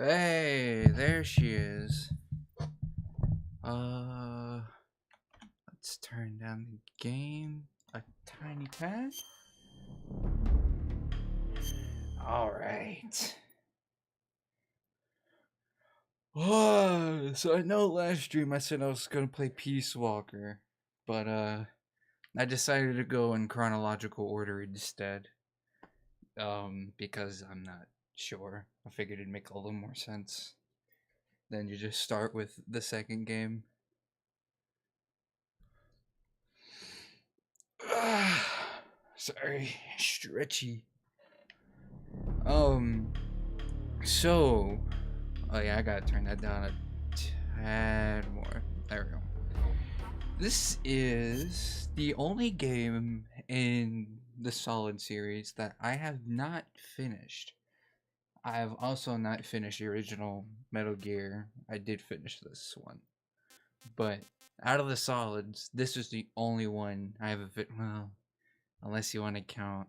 Hey, there she is. Let's turn down the game a tiny tad. Alright. So I know last stream I said I was gonna play Peace Walker, but I decided to go in chronological order instead. Because I'm not sure. I figured it'd make a little more sense than you just start with the second game. Sorry, stretchy. So, oh yeah, I gotta turn that down a tad more. There we go. This is the only game in the Solid series that I have not finished. I have also not finished the original Metal Gear. I did finish this one. But out of the Solids, this is the only one I have well, unless you want to count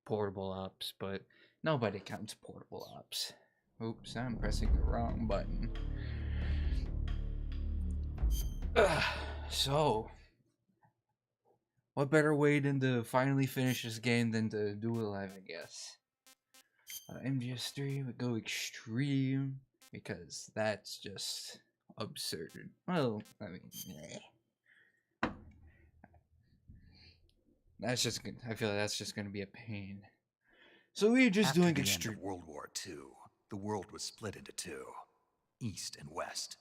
portable ops, but nobody counts portable ops. Oops, I'm pressing the wrong button. So, what better way than to finally finish this game than to do it live, I guess. MGS3 would go extreme, because that's just absurd. Well, I mean, that's just, I feel like that's just gonna be a pain. So we're just doing extreme. After the end of World War II, the world was split into two, East and West.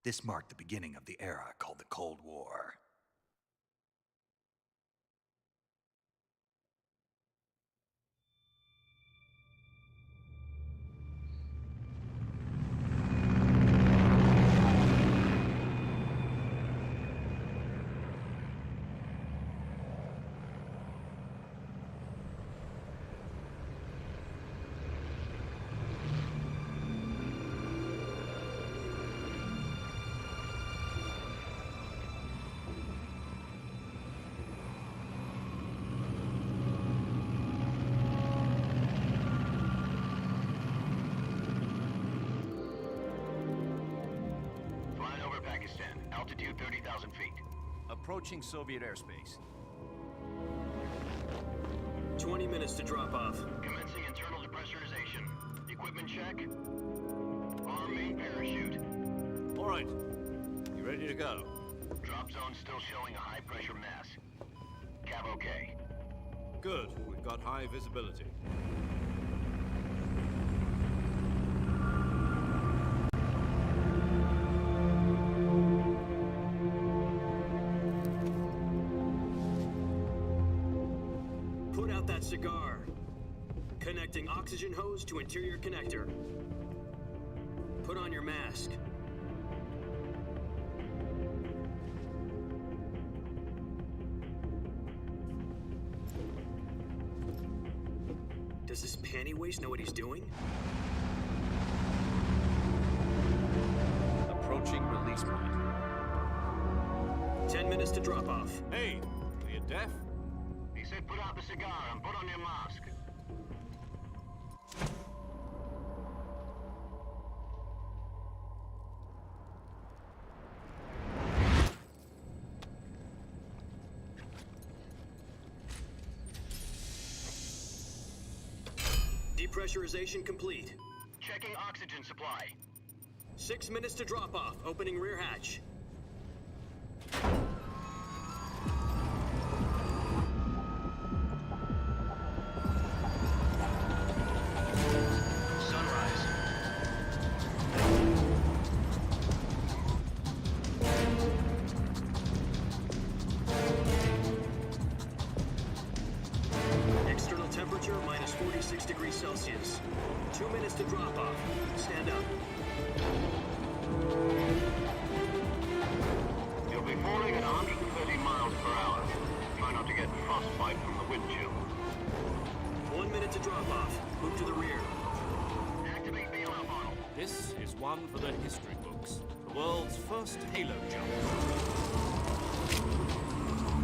This marked the beginning of the era called the Cold War. Altitude 30,000 feet. Approaching Soviet airspace. 20 minutes to drop off. Commencing internal depressurization. Equipment check. Arm main parachute. All right. You ready to go? Drop zone still showing a high pressure mass. Cav okay. Good. We've got high visibility. Cigar. Connecting oxygen hose to interior connector. Put on your mask. Does this panty waste know what he's doing? Approaching release point. 10 minutes to drop off. Hey, are you deaf? He said put out the cigar and put on your mask. Depressurization complete. Checking oxygen supply. 6 minutes to drop off. Opening rear hatch. Celsius. 2 minutes to drop off. Stand up. You'll be falling at 130 miles per hour. Try not to get frostbite from the wind chill. 1 minute to drop off. Move to the rear. Activate bailout model. This is one for the history books. The world's first halo jump.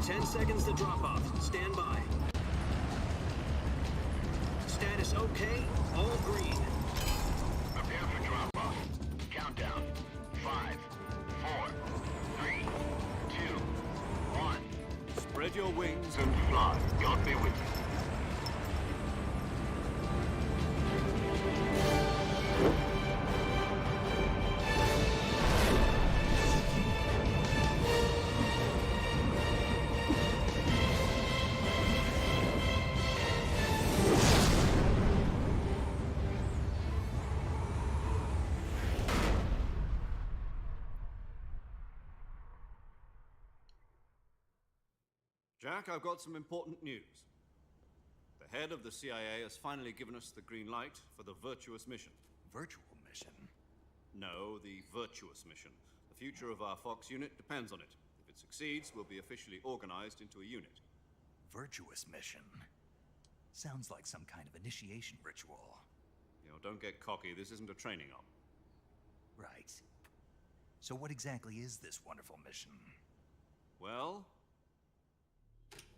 10 seconds to drop off. Stand by. Status okay. All green. Prepare spread your wings And fly. God be with you. Jack, I've got some important news. The head of the CIA has finally given us the green light for the Virtuous Mission. Virtual Mission? No, the Virtuous Mission. The future of our Fox unit depends on it. If it succeeds, we'll be officially organized into a unit. Virtuous Mission? Sounds like some kind of initiation ritual. You know, don't get cocky. This isn't a training op. Right. So what exactly is this wonderful mission? Well,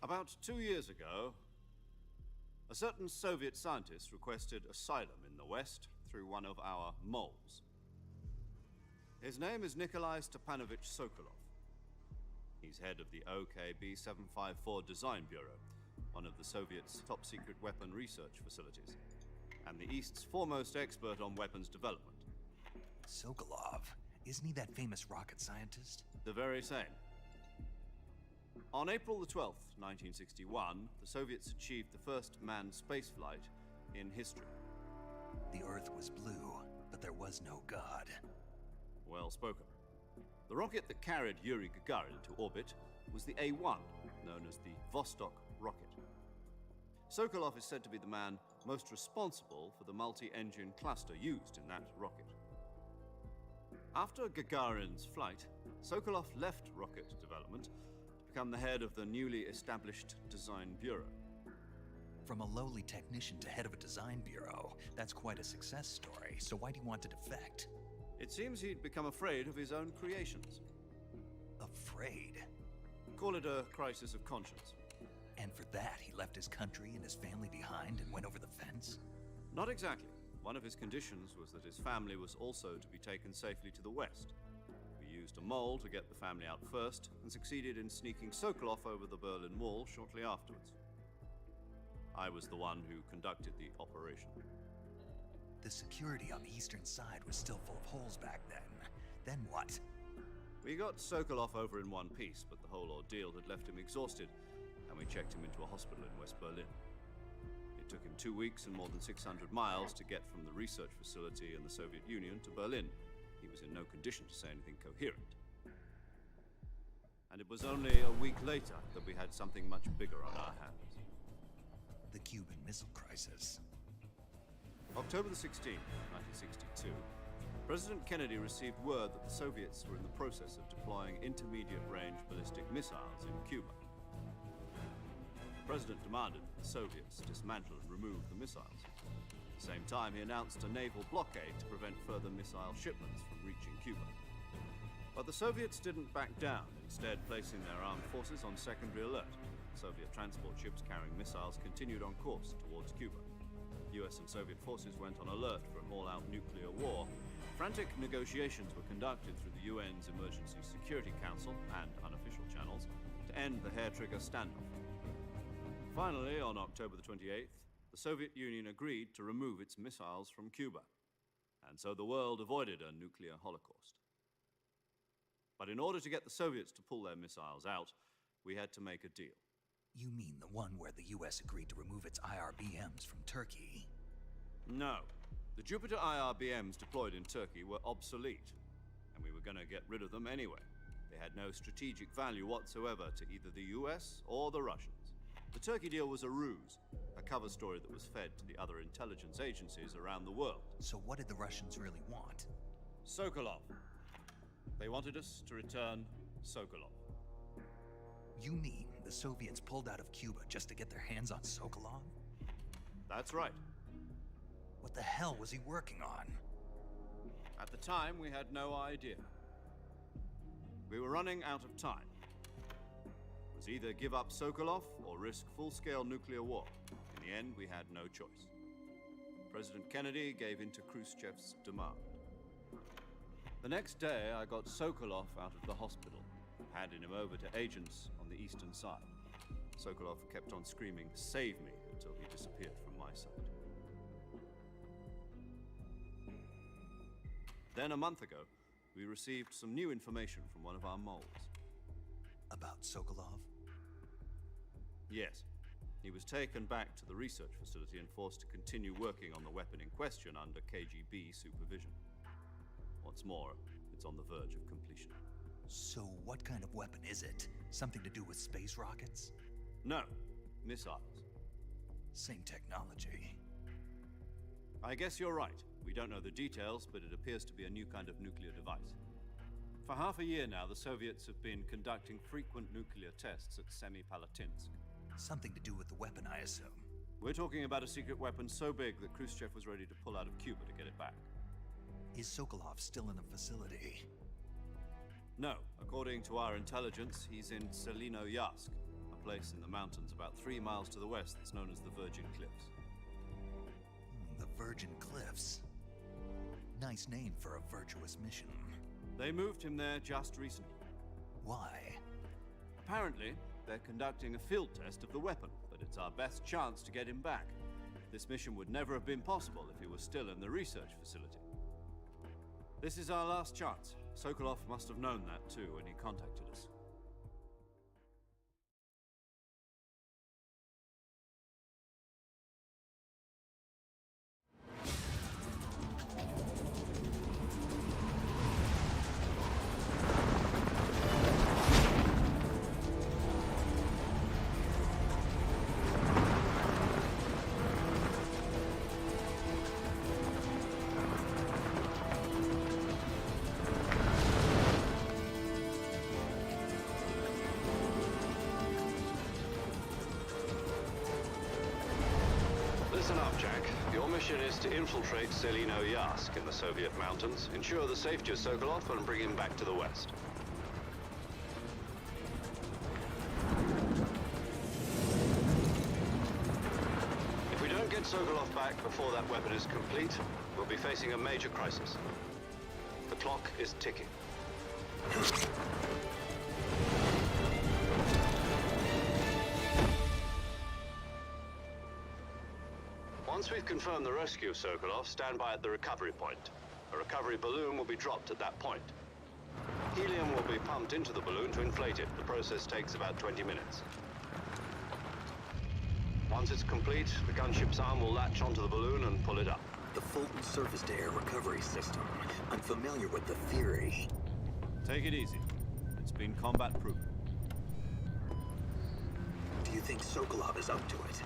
about 2 years ago, a certain Soviet scientist requested asylum in the West through one of our moles. His name is Nikolai Stepanovich Sokolov. He's head of the OKB 754 Design Bureau, one of the Soviets' top-secret weapon research facilities, and the East's foremost expert on weapons development. Sokolov? Isn't he that famous rocket scientist? The very same. On April the 12th, 1961, the Soviets achieved the first manned spaceflight in history. The Earth was blue, but there was no God. Well spoken. The rocket that carried Yuri Gagarin to orbit was the A-1, known as the Vostok rocket. Sokolov is said to be the man most responsible for the multi-engine cluster used in that rocket. After Gagarin's flight, Sokolov left rocket development to become the head of the newly established Design Bureau. From a lowly technician to head of a design bureau, that's quite a success story, so why do you want to defect? It seems he'd become afraid of his own creations. Afraid? Call it a crisis of conscience. And for that, he left his country and his family behind and went over the fence? Not exactly. One of his conditions was that his family was also to be taken safely to the West. We used a mole to get the family out first, and succeeded in sneaking Sokolov over the Berlin Wall shortly afterwards. I was the one who conducted the operation. The security on the eastern side was still full of holes back then. Then what? We got Sokolov over in one piece, but the whole ordeal had left him exhausted, and we checked him into a hospital in West Berlin. It took him 2 weeks and more than 600 miles to get from the research facility in the Soviet Union to Berlin. He was in no condition to say anything coherent. And it was only a week later that we had something much bigger on our hands. The Cuban Missile Crisis. October the 16th, 1962, President Kennedy received word that the Soviets were in the process of deploying intermediate-range ballistic missiles in Cuba. The President demanded that the Soviets dismantle and remove the missiles. At the same time, he announced a naval blockade to prevent further missile shipments from reaching Cuba. But the Soviets didn't back down, instead placing their armed forces on secondary alert. Soviet transport ships carrying missiles continued on course towards Cuba. US and Soviet forces went on alert for an all-out nuclear war. Frantic negotiations were conducted through the UN's Emergency Security Council and unofficial channels to end the hair-trigger standoff. Finally, on October the 28th, the Soviet Union agreed to remove its missiles from Cuba, and so the world avoided a nuclear holocaust. But in order to get the Soviets to pull their missiles out, we had to make a deal. You mean the one where the US agreed to remove its IRBMs from Turkey? No. The Jupiter IRBMs deployed in Turkey were obsolete, and we were going to get rid of them anyway. They had no strategic value whatsoever to either the US or the Russians. The Turkey deal was a ruse, a cover story that was fed to the other intelligence agencies around the world. So what did the Russians really want? Sokolov. They wanted us to return Sokolov. You mean the Soviets pulled out of Cuba just to get their hands on Sokolov? That's right. What the hell was he working on? At the time, we had no idea. We were running out of time. It was either give up Sokolov or risk full-scale nuclear war. In the end, we had no choice. President Kennedy gave in to Khrushchev's demand. The next day, I got Sokolov out of the hospital, handing him over to agents on the eastern side. Sokolov kept on screaming, "Save me," until he disappeared from my sight. Then a month ago, we received some new information from one of our moles. About Sokolov? Yes. He was taken back to the research facility and forced to continue working on the weapon in question under KGB supervision. What's more, it's on the verge of completion. So what kind of weapon is it? Something to do with space rockets? No, missiles. Same technology. I guess you're right. We don't know the details, but it appears to be a new kind of nuclear device. For half a year now, the Soviets have been conducting frequent nuclear tests at Semipalatinsk. Something to do with the weapon, I assume. We're talking about a secret weapon so big that Khrushchev was ready to pull out of Cuba to get it back. Is Sokolov still in the facility? No, according to our intelligence, he's in Selino-Yarsk, a place in the mountains about 3 miles to the west that's known as the Virgin Cliffs. The Virgin Cliffs. Nice name for a virtuous mission. They moved him there just recently. Why? Apparently, they're conducting a field test of the weapon, but it's our best chance to get him back. This mission would never have been possible if he was still in the research facility. This is our last chance. Sokolov must have known that too when he contacted us. Listen up, Jack. Your mission is to infiltrate Selino-Yarsk in the Soviet mountains, ensure the safety of Sokolov, and bring him back to the West. If we don't get Sokolov back before that weapon is complete, we'll be facing a major crisis. The clock is ticking. Once we've confirmed the rescue of Sokolov, stand by at the recovery point. A recovery balloon will be dropped at that point. Helium will be pumped into the balloon to inflate it. The process takes about 20 minutes. Once it's complete, the gunship's arm will latch onto the balloon and pull it up. The Fulton surface-to-air recovery system. I'm familiar with the theory. Take it easy. It's been combat-proven. Do you think Sokolov is up to it?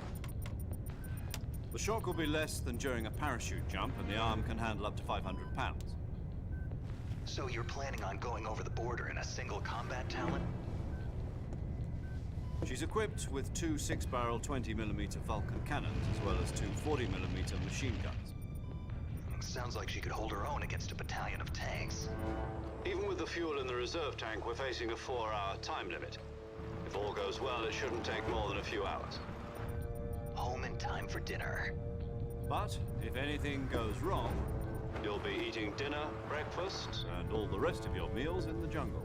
The shock will be less than during a parachute jump, and the arm can handle up to 500 pounds. So you're planning on going over the border in a single combat talon? She's equipped with 2 6-barrel 20mm Vulcan cannons, as well as 2 40mm machine guns. Sounds like she could hold her own against a battalion of tanks. Even with the fuel in the reserve tank, we're facing a 4-hour time limit. If all goes well, it shouldn't take more than a few hours. Home in time for dinner. But if anything goes wrong, you'll be eating dinner, breakfast, and all the rest of your meals in the jungle.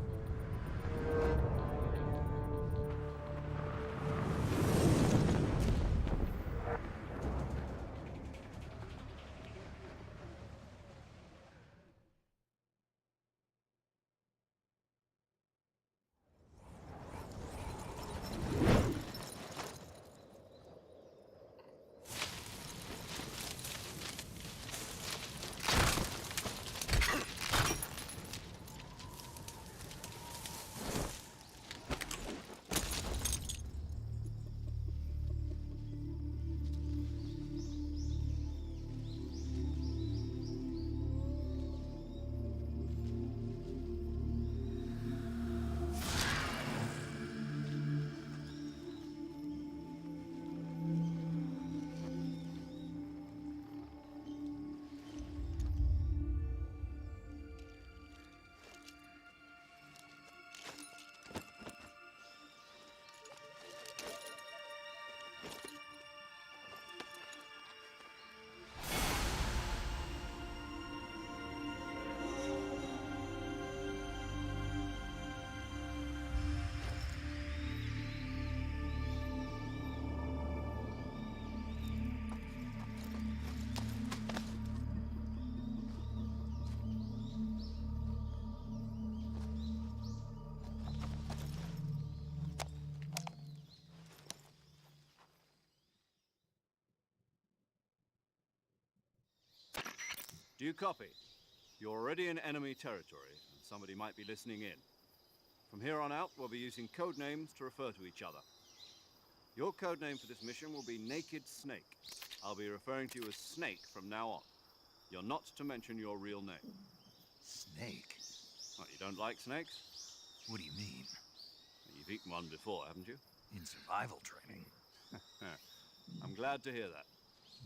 you copy? You're already in enemy territory, and somebody might be listening in. From here on out, we'll be using code names to refer to each other. Your code name for this mission will be Naked Snake. I'll be referring to you as Snake from now on. You're not to mention your real name. Snake? What, you don't like snakes? What do you mean? You've eaten one before, haven't you? In survival training? I'm glad to hear that.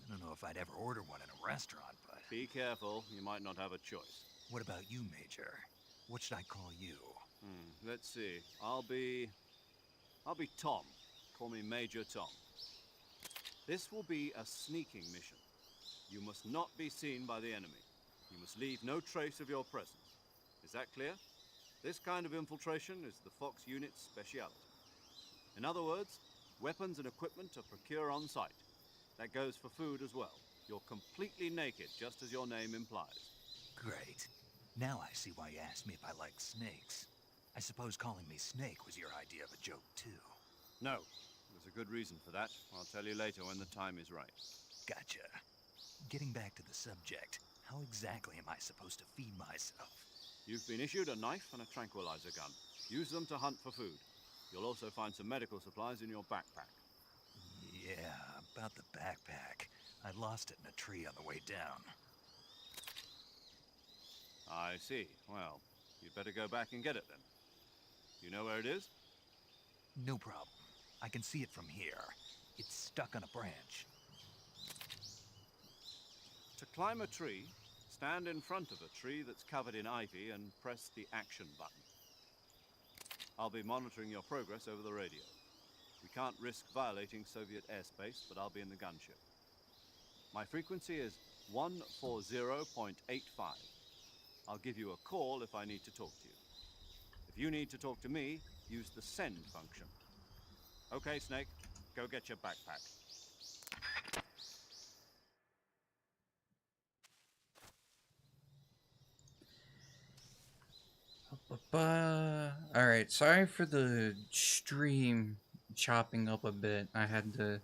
I don't know if I'd ever order one in a restaurant, but... Be careful, you might not have a choice. What about you, Major? What should I call you? Let's see. I'll be Tom. Call me Major Tom. This will be a sneaking mission. You must not be seen by the enemy. You must leave no trace of your presence. Is that clear? This kind of infiltration is the Fox unit's speciality. In other words, weapons and equipment are procured on site. That goes for food as well. You're completely naked, just as your name implies. Great. Now I see why you asked me if I like snakes. I suppose calling me Snake was your idea of a joke, too. No, there's a good reason for that. I'll tell you later when the time is right. Gotcha. Getting back to the subject, how exactly am I supposed to feed myself? You've been issued a knife and a tranquilizer gun. Use them to hunt for food. You'll also find some medical supplies in your backpack. Yeah, about the backpack. I lost it in a tree on the way down. I see. Well, you'd better go back and get it then. You know where it is? No problem. I can see it from here. It's stuck on a branch. To climb a tree, stand in front of a tree that's covered in ivy and press the action button. I'll be monitoring your progress over the radio. We can't risk violating Soviet airspace, but I'll be in the gunship. My frequency is 140.85. I'll give you a call if I need to talk to you. If you need to talk to me, use the send function. Okay, Snake, go get your backpack. Alright, sorry for the stream chopping up a bit. I had to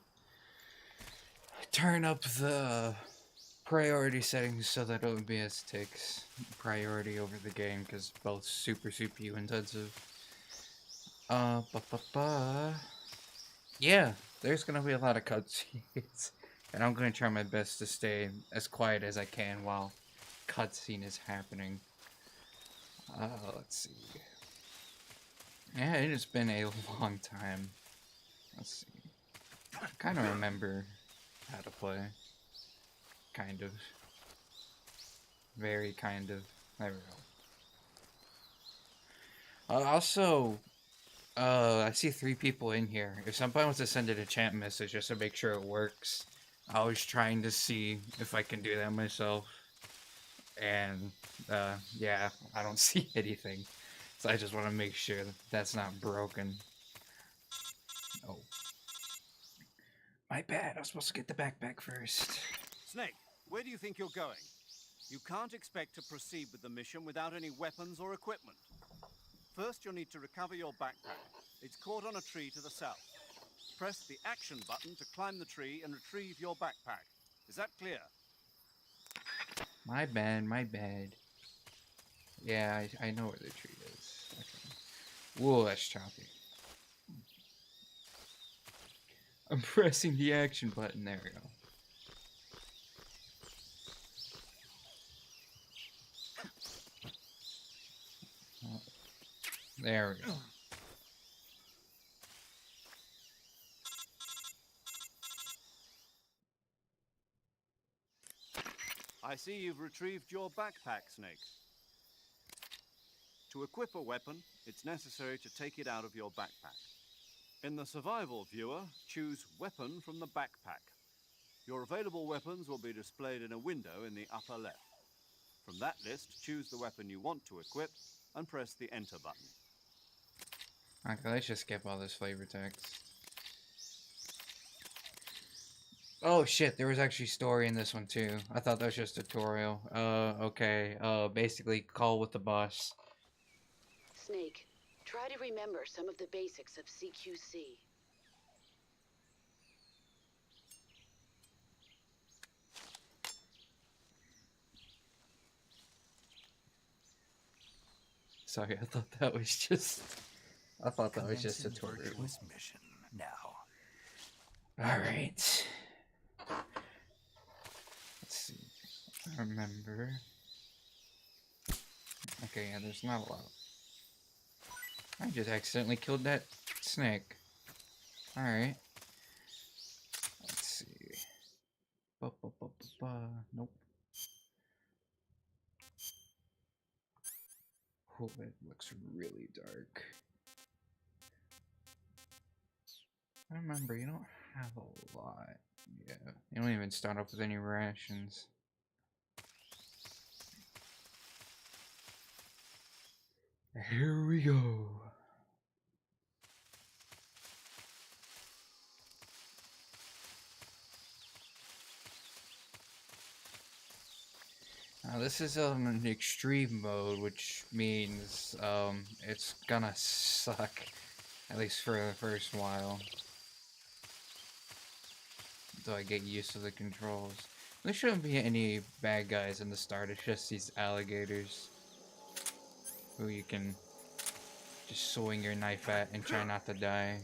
turn up the priority settings so that OBS takes priority over the game because both super CPU intensive. Yeah, there's gonna be a lot of cutscenes, and I'm gonna try my best to stay as quiet as I can while cutscene is happening. Let's see. Yeah, it has been a long time. Let's see. I kind of remember how to play. Kind of. Very kind of. There we go. Also, I see 3 people in here. If somebody wants to send it a chat message just to make sure it works, I was trying to see if I can do that myself. And, yeah, I don't see anything. So I just want to make sure that that's not broken. Oh. My bad, I was supposed to get the backpack first. Snake, where do you think you're going? You can't expect to proceed with the mission without any weapons or equipment. First, you'll need to recover your backpack. It's caught on a tree to the south. Press the action button to climb the tree and retrieve your backpack. Is that clear? My bad, my bad. Yeah, I know where the tree is. Okay. Whoa, that's choppy. I'm pressing the action button. There we go. Oh, there we go. I see you've retrieved your backpack, Snake. To equip a weapon, it's necessary to take it out of your backpack. In the survival viewer, choose Weapon from the backpack. Your available weapons will be displayed in a window in the upper left. From that list, choose the weapon you want to equip and press the Enter button. Okay, let's just skip all this flavor text. Oh shit, there was actually story in this one too. I thought that was just a tutorial. Okay. Basically, call with the boss. Snake, try to remember some of the basics of CQC. Sorry, I thought that was just. I thought that was just a Commencing tutorial. Virtuous Mission now. All right. Let's see. Remember. Okay, yeah, there's not a lot. I just accidentally killed that snake. Alright. Let's see. Nope. Oh, it looks really dark. I remember, you don't have a lot. Yeah, you don't even start off with any rations. Here we go. Now this is an extreme mode, which means it's gonna suck, at least for the first while, until I get used to the controls. There shouldn't be any bad guys in the start. It's just these alligators who you can just swing your knife at and try not to die.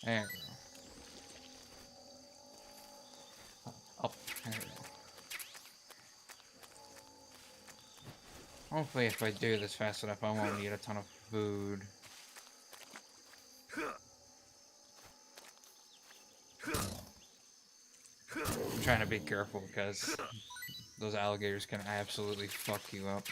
There we go. Oh, there we go. Hopefully if I do this fast enough, I won't need a ton of food. I'm trying to be careful because those alligators can absolutely fuck you up.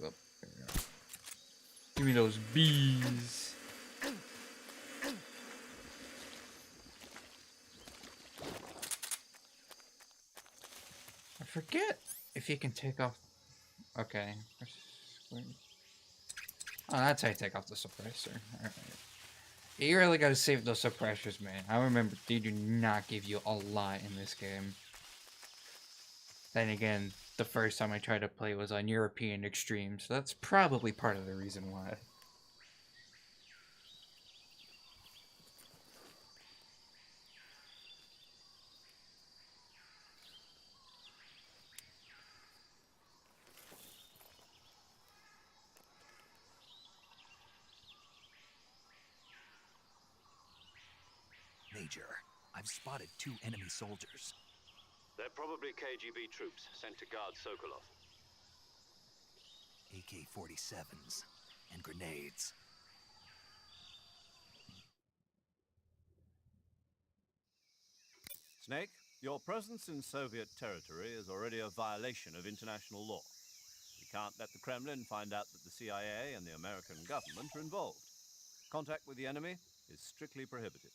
Oh, there we go. Give me those bees. I forget if you can take off. Okay. Oh, that's how you take off the suppressor. Alright. You really gotta save those suppressors, man. I remember they do not give you a lot in this game. Then again, the first time I tried to play was on European Extreme, so that's probably part of the reason why. Major, I've spotted 2 enemy soldiers. They're probably KGB troops sent to guard Sokolov. AK-47s and grenades. Snake, your presence in Soviet territory is already a violation of international law. We can't let the Kremlin find out that the CIA and the American government are involved. Contact with the enemy is strictly prohibited.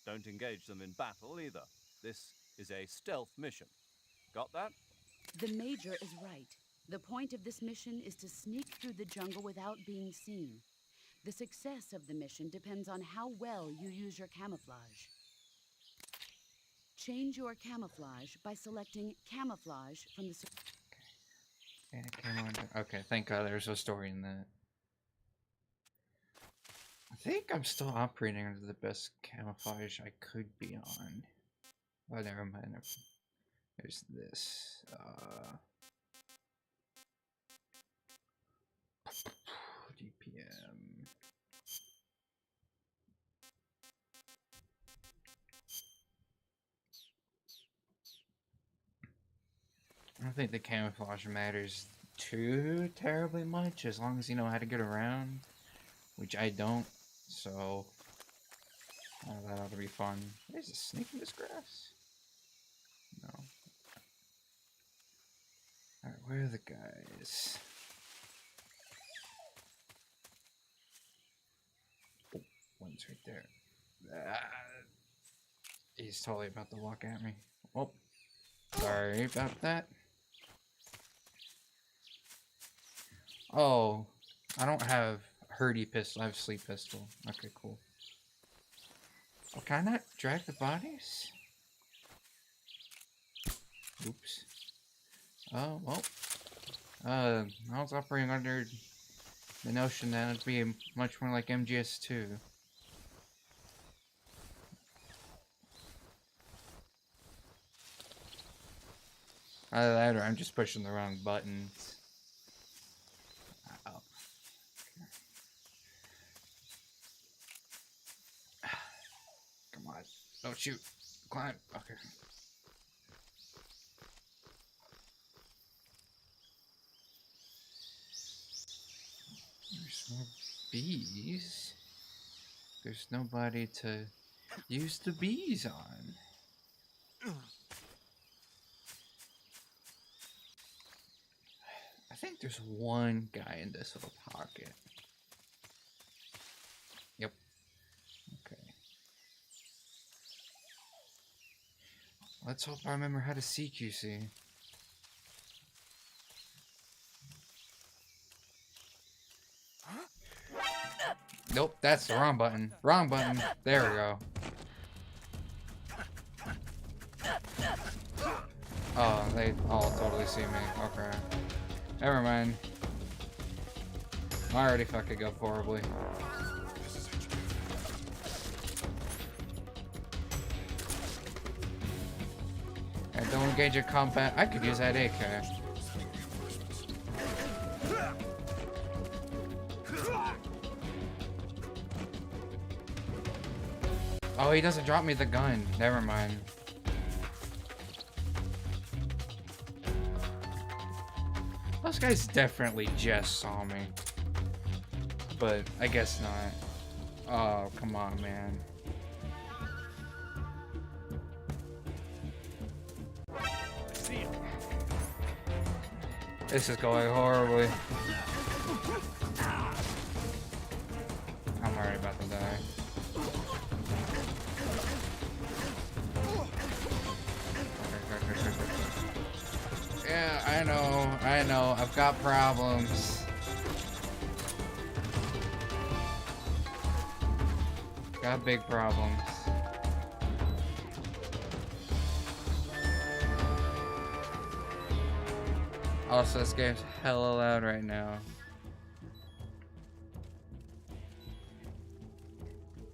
Don't engage them in battle either. This is a stealth mission. Got that? The Major is right. The point of this mission is to sneak through the jungle without being seen. The success of the mission depends on how well you use your camouflage. Change your camouflage by selecting camouflage from the... And it came on. Okay, thank God there's a story in that. I think I'm still operating under the best camouflage I could be on. Oh, never mind. There's this. DPM. I don't think the camouflage matters too terribly much as long as you know how to get around, which I don't, so that ought to be fun. There's a snake in this grass? No. Alright, where are the guys? Oh, one's right there. He's totally about to walk at me. Oh, sorry about that. Oh, I don't have Hurdy pistol. I have Sleep pistol. Okay, cool. Oh, can I not drag the bodies? Oops. Oh, well. I was operating under the notion that it'd be much more like MGS2. Either that or I'm just pushing the wrong buttons. Oh. Come on. Don't shoot. Climb. Okay. There's more bees. There's nobody to use the bees on. I think there's one guy in this little pocket. Yep. Okay. Let's hope I remember how to CQC. Nope, that's the wrong button. Wrong button. There we go. Oh, they all totally see me. Okay. Never mind. I already fucked it up horribly. And don't engage in combat. I could use that AK. Oh, he doesn't drop me the gun. Never mind. Those guys definitely just saw me. But I guess not. Oh, come on, man. This is going horribly. I'm already about to die. Yeah, I know, I've got problems. Got big problems. Also, this game's hella loud right now.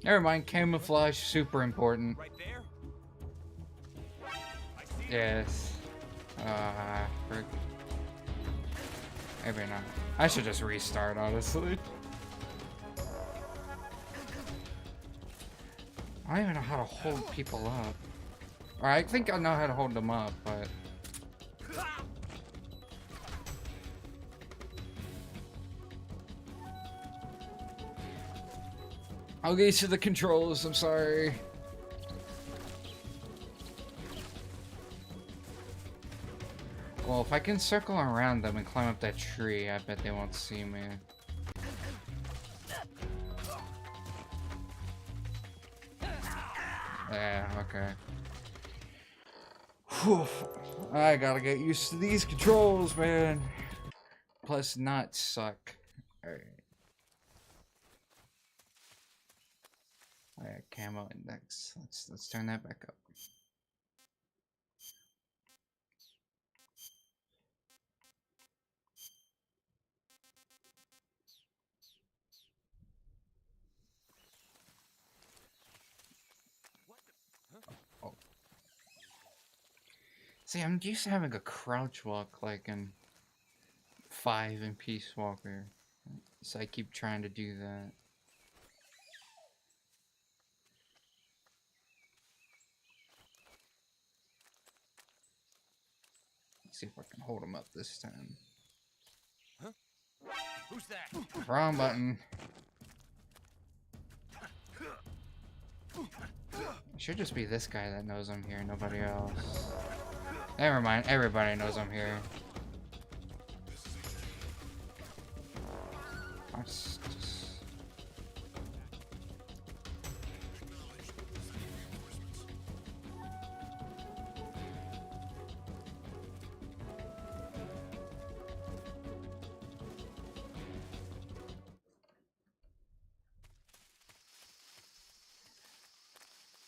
Never mind, camouflage, super important. Right there? Yes. Frick. Maybe not. I should just restart, honestly. I don't even know how to hold people up. Or I think I know how to hold them up, but... I'll get used to the controls, I'm sorry. Well, if I can circle around them and climb up that tree, I bet they won't see me. Yeah, okay. Whew. I gotta get used to these controls, man. Plus, not suck. Alright. Alright, camo index. Let's turn that back up. Oh. See, I'm used to having a crouch walk like in 5 in Peace Walker. So I keep trying to do that. Let's see if I can hold him up this time. Huh? Who's that? Wrong button. It should just be this guy that knows I'm here, nobody else. Never mind, everybody knows I'm here.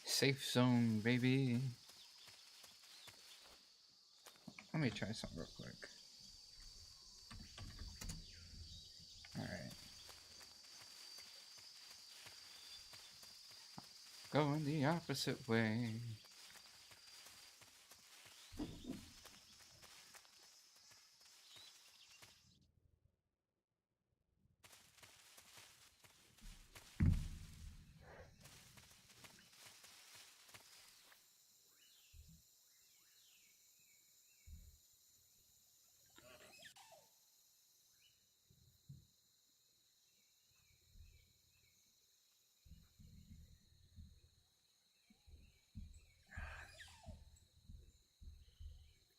Safe zone, baby. Let me try something real quick. Alright. Going the opposite way.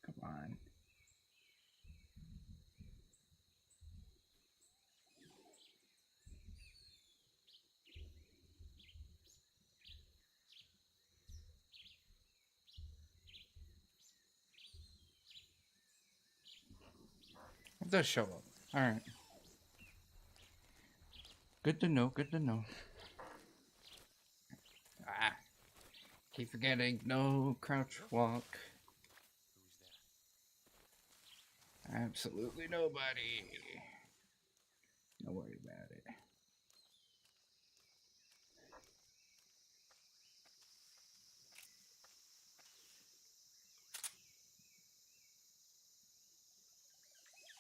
Come on. It does show up. Alright. Good to know, good to know. Ah. Keep forgetting, no crouch walk. Absolutely nobody. Don't worry about it.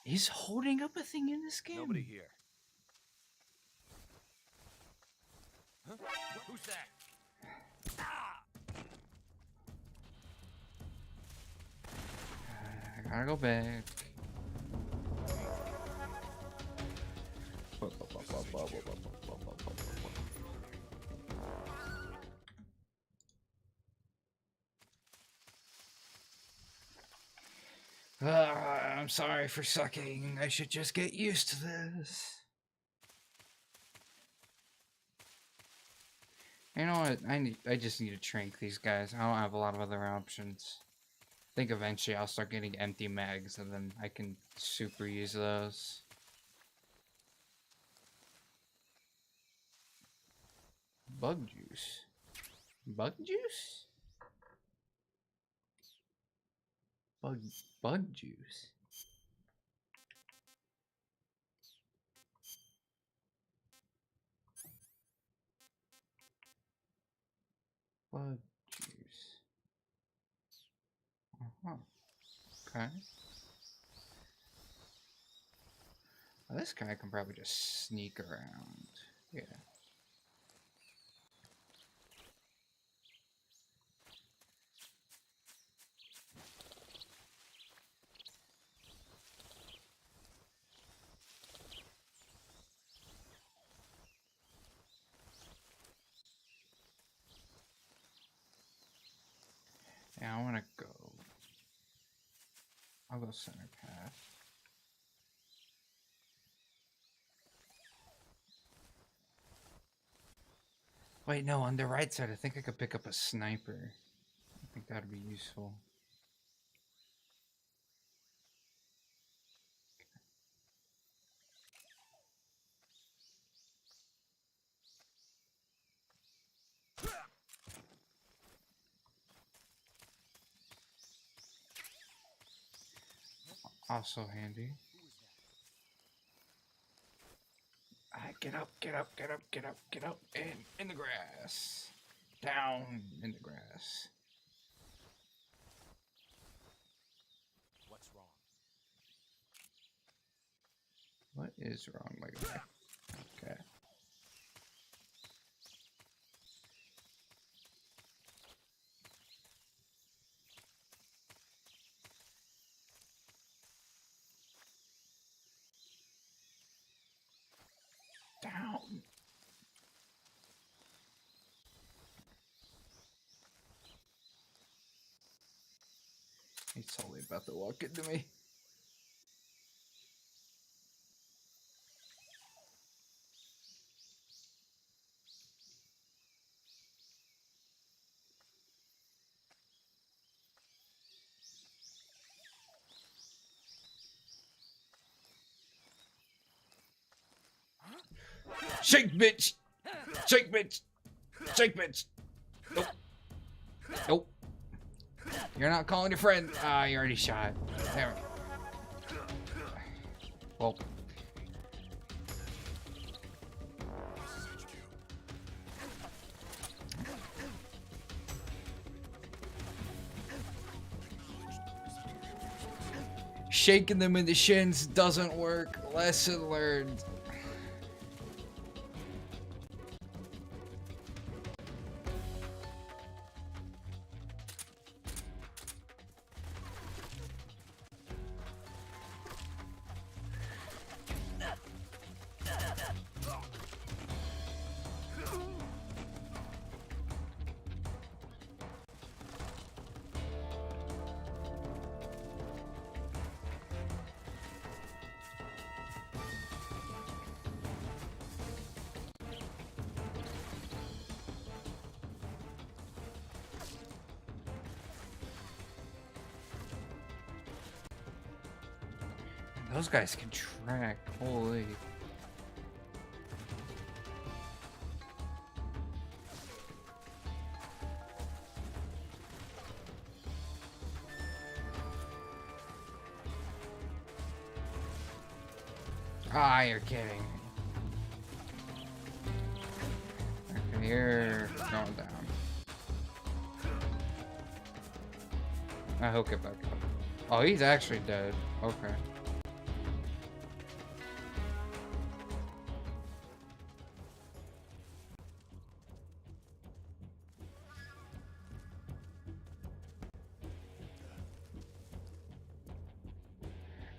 He's holding up a thing in this game? Nobody here. Huh? Who's that? I gotta go back. I'm sorry for sucking. I should just get used to this. You know what? I just need to trank these guys. I don't have a lot of other options. I think eventually I'll start getting empty mags and then I can super use those. Bug juice. Bug juice? Bug juice. Bug juice. Okay. Well, this guy can probably just sneak around. Yeah. Yeah, I want to go. I'll go center path. Wait, no, on the right side, I think I could pick up a sniper. I think that'd be useful. Also handy. Get up, get up, get up, get up, get up, and in the grass. Down in the grass. What's wrong? What is wrong, my guy? Okay. Down. He's totally about to walk into me. Shake, bitch! Shake, bitch! Shake, bitch! Nope. Nope. You're not calling your friend. Ah, you already shot. There we go. Well. Shaking them in the shins doesn't work. Lesson learned. Those guys can track. Holy. Ah, you're kidding. Okay, you're going down. I hook it back up. Oh, he's actually dead. Okay.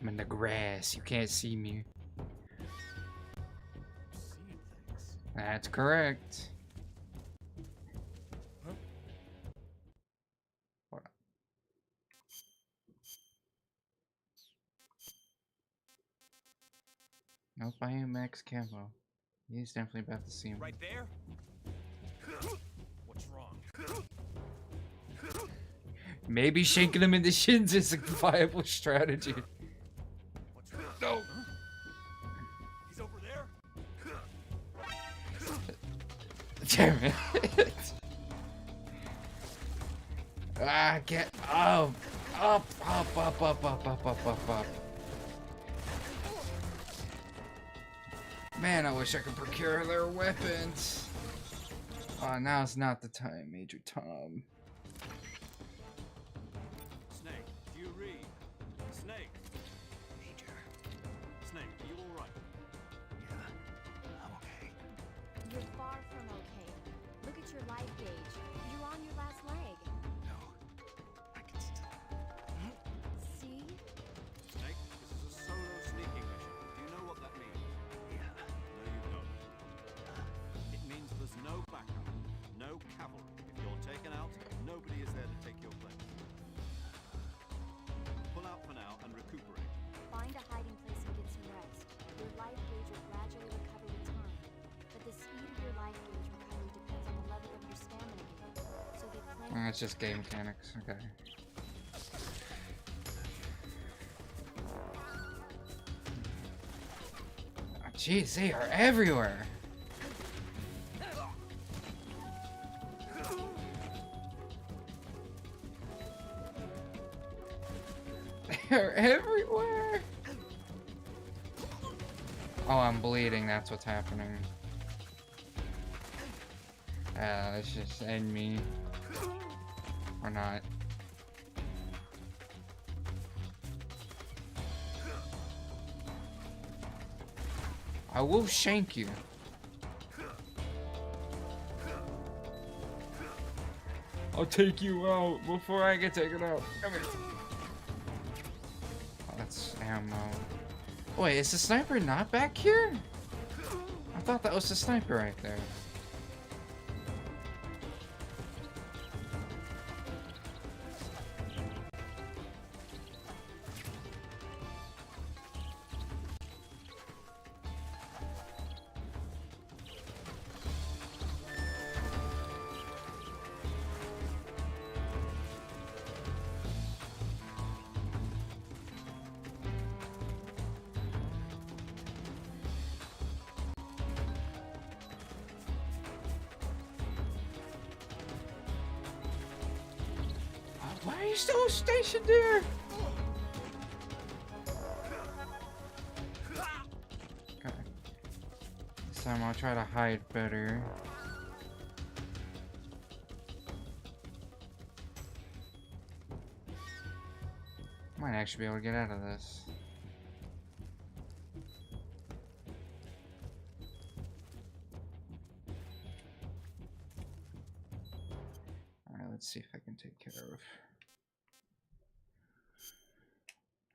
I'm in the grass. You can't see me. That's correct. Huh? What? Nope, I am max camo. He's definitely about to see him. Right there? What's wrong? Maybe shanking him in the shins is a viable strategy. What's wrong? No. Huh? He's over there? Damn it. Ah, get up. Up, up, up, up, up, up, up, up, up. Man, I wish I could procure their weapons. Oh, now's not the time, Major Tom. Snake, do you read? Snake. Major. Snake, are you all right? Yeah, I'm okay. You're far from okay. Look at your life gauge. You're on your last leg. No, I can still. See? Snake, this is a solo sneaking mission. Do you know what that means? Yeah. No, you don't. It means there's no backup, no cavalry. If you're taken out, nobody is there to take your place. Pull out for now and recuperate. Find a hiding place and get some rest. Your life gauge will gradually recover with time. But the speed of your life gauge recovery depends on the level of your stamina gauge. So get plenty. It's just game mechanics. Okay. Oh, jeez, they are everywhere. They're everywhere. Oh, I'm bleeding. That's what's happening. Let's just end me. Or not. I will shank you. I'll take you out before I get taken out. Come here. Oh, that's ammo. Wait, is the sniper not back here? I thought that was the sniper right there. Why are you still stationed there? Okay. This time I'll try to hide better. Might actually be able to get out of this. Alright, let's see if I can take care of.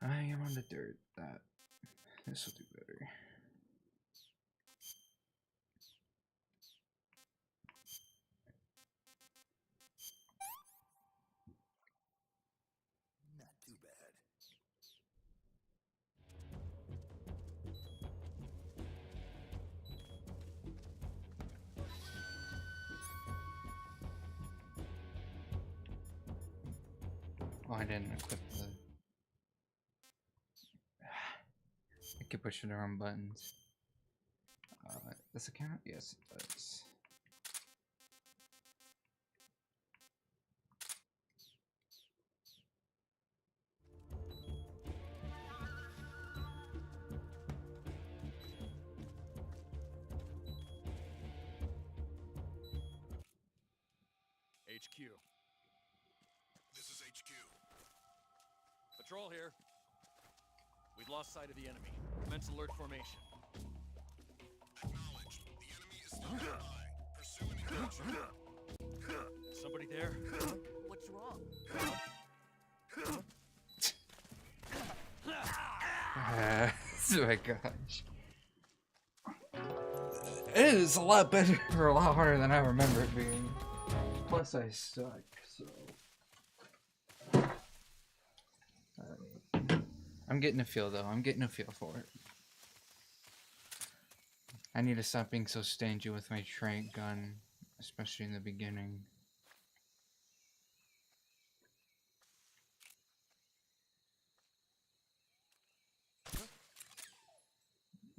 I am on the dirt. This will do better. Not too bad. Oh, I didn't equip the... I keep pushing the wrong buttons. Does it count? Yes, it does. HQ. This is HQ. Patrol here. We've lost sight of the enemy. Commence alert formation. Acknowledged. The enemy is still nearby. Pursue and engage. Somebody there? What's wrong? Oh my gosh. It is a lot better, or a lot harder than I remember it being. Plus I suck, so... I'm getting a feel though, I'm getting a feel for it. I need to stop being so stingy with my trank gun, especially in the beginning.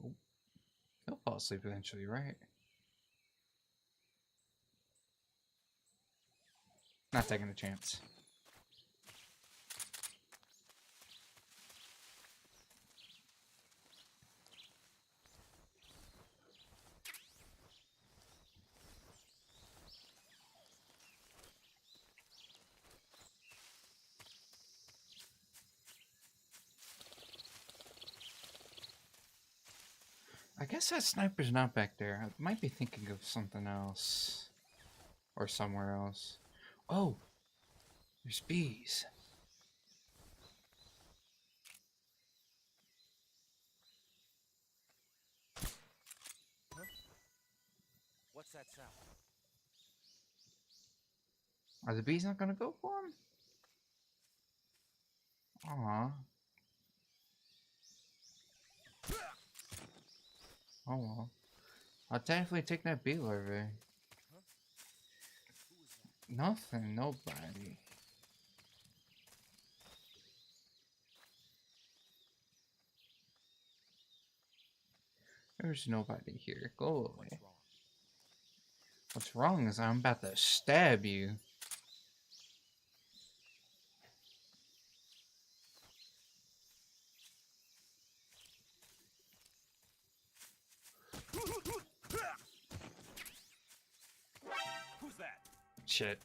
Oh. He'll fall asleep eventually, right? Not taking a chance. I guess that sniper's not back there. I might be thinking of something else. Or somewhere else. Oh! There's bees. What's that sound? Are the bees not gonna go for him? Aww. Oh well. I'll definitely take that bee larvae. Nothing, nobody. There's nobody here. Go away. What's wrong is I'm about to stab you. Who's that? Shit.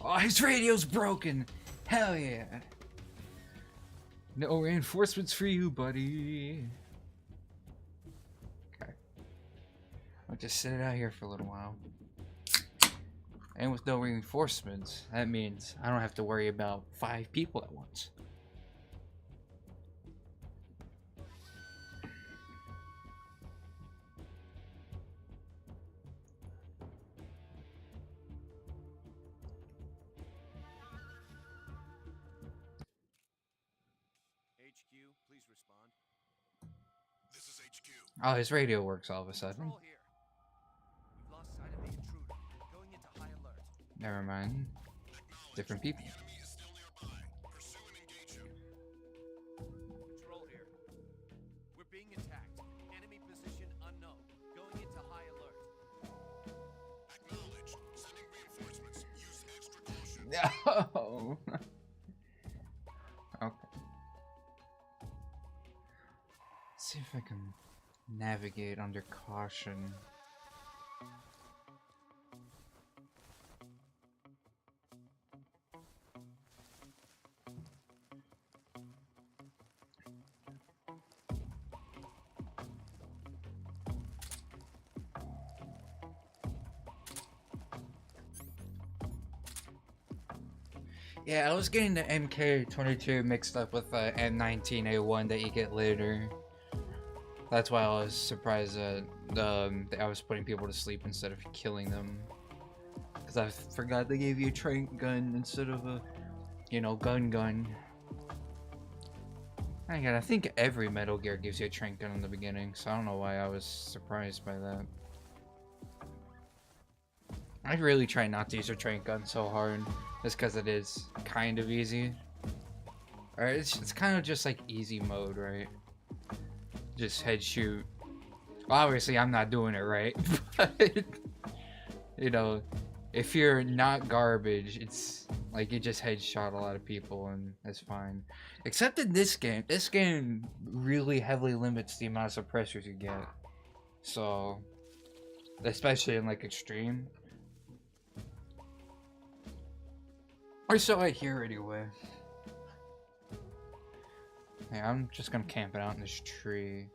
Oh, his radio's broken! Hell yeah! No reinforcements for you, buddy. Okay. I'll just sit it out here for a little while. And with no reinforcements, that means I don't have to worry about 5 people at once. HQ, please respond. This is HQ. Oh, his radio works all of a sudden. Patrol here. We've lost sight of the intruder. Going into high alert. Never mind. Different people. The enemy is still nearby. Pursue and engage him. Patrol here. We're being attacked. Enemy position unknown. Going into high alert. Acknowledged. Sending reinforcements. Use extra caution. No. see if I can navigate under caution. Yeah, I was getting the MK22 mixed up with the M19A1 that you get later. That's why I was surprised that I was putting people to sleep instead of killing them. Because I forgot they gave you a trank gun instead of a, you know, gun. Again, I think every Metal Gear gives you a trank gun in the beginning, so I don't know why I was surprised by that. I really try not to use a trank gun so hard, just because it is kind of easy. Or it's kind of just like easy mode, right? Just head shoot. Well, obviously, I'm not doing it right, but you know, if you're not garbage, it's like you just headshot a lot of people and that's fine. Except in this game really heavily limits the amount of suppressors you get. So, especially in like extreme. Or so I hear anyway. Yeah, I'm just gonna camp it out in this tree.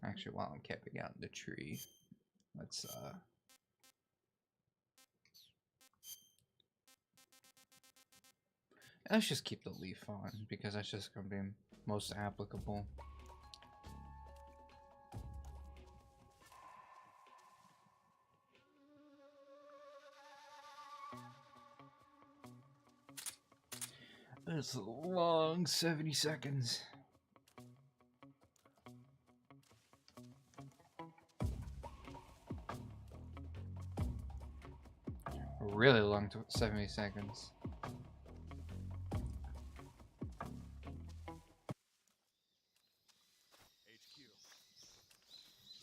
Actually, while I'm camping out in the tree, let's just keep the leaf on because that's just gonna be most applicable. It's a long 70 seconds. A really long 70 seconds.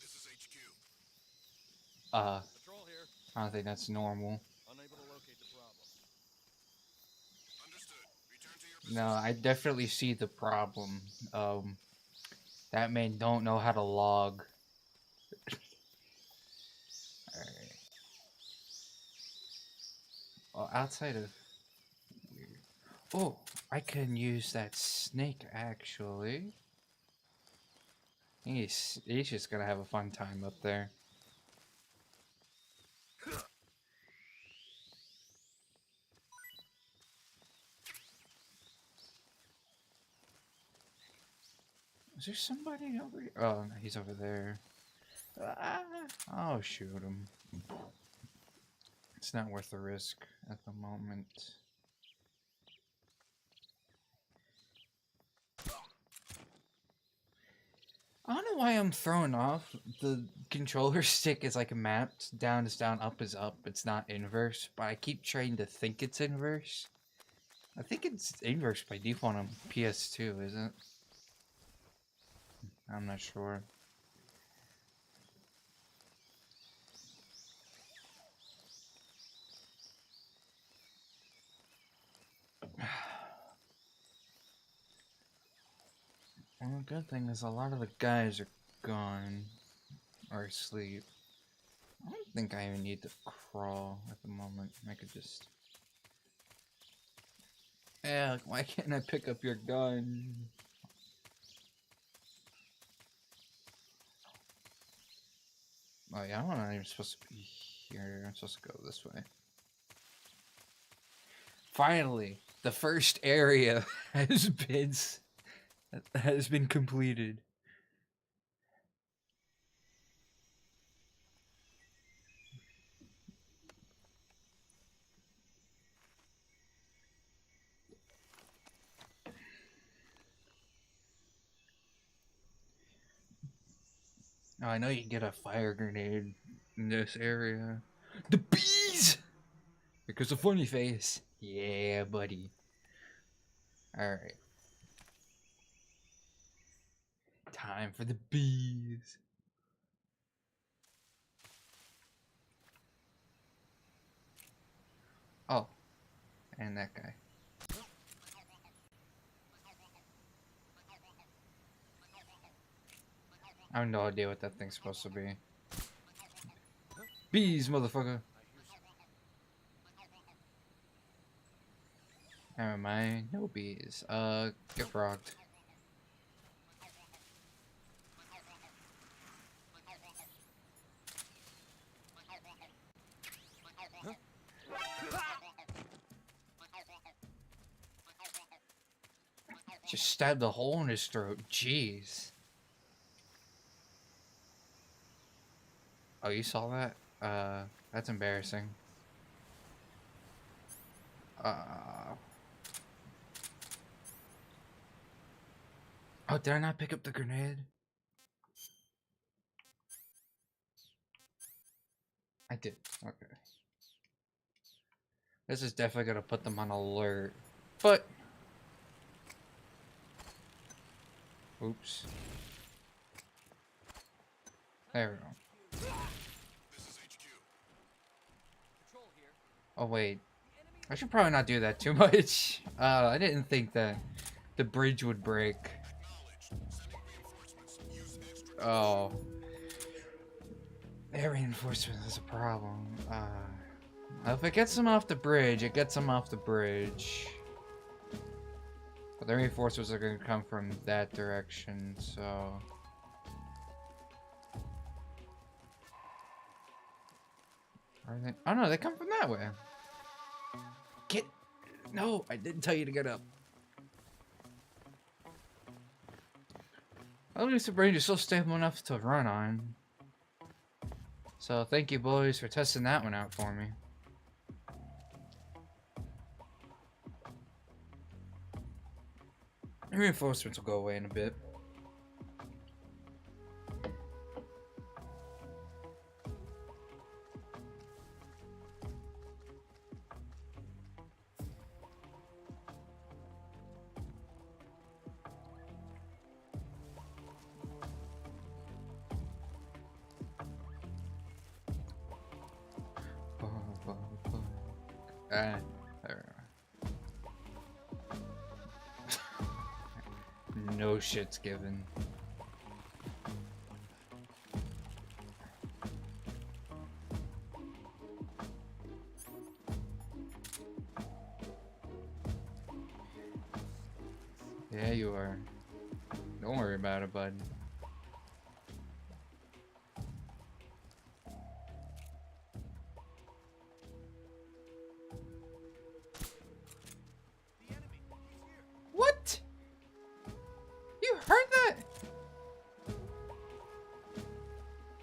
This is HQ. Patrol here. I don't think that's normal. Unable to locate the problem. Understood. Return to your position. No, I definitely see the problem. That man don't know how to log. Alright. Well, outside of... Oh, I can use that snake, actually. He's just gonna have a fun time up there. Is there somebody over here? Oh, no, he's over there. Ah, I'll shoot him. It's not worth the risk at the moment. I don't know why I'm thrown off. The controller stick is like mapped. Down is down, up is up. It's not inverse, but I keep trying to think it's inverse. I think it's inverse by default on PS2, isn't it? I'm not sure. Well, the good thing is a lot of the guys are gone or asleep. I don't think I even need to crawl at the moment. I could just... Yeah, why can't I pick up your gun? Oh yeah, I'm not even supposed to be here. I'm supposed to go this way. Finally, the first area has been completed. Oh, I know you can get a fire grenade in this area. The bees! Because of funny face. Yeah, buddy. Alright. Time for the bees. Oh. And that guy. I have no idea what that thing's supposed to be. Bees, motherfucker. Never mind, no bees. Get frogged. Just stabbed a hole in his throat. Jeez. Oh, you saw that? That's embarrassing. Oh, did I not pick up the grenade? I did. Okay. This is definitely gonna put them on alert. But oops. There we go. Oh wait. I should probably not do that too much. I didn't think that the bridge would break. Oh. Air reinforcement is a problem. If it gets them off the bridge, it gets them off the bridge. But the reinforcements are going to come from that direction, so... Are they? Oh no, they come from that way. Get... No, I didn't tell you to get up. At least the bridge is still stable enough to run on. So thank you boys for testing that one out for me. Reinforcements will go away in a bit. There we go. No shit's given. Yeah, you are. Don't worry about it, bud. What? You heard that?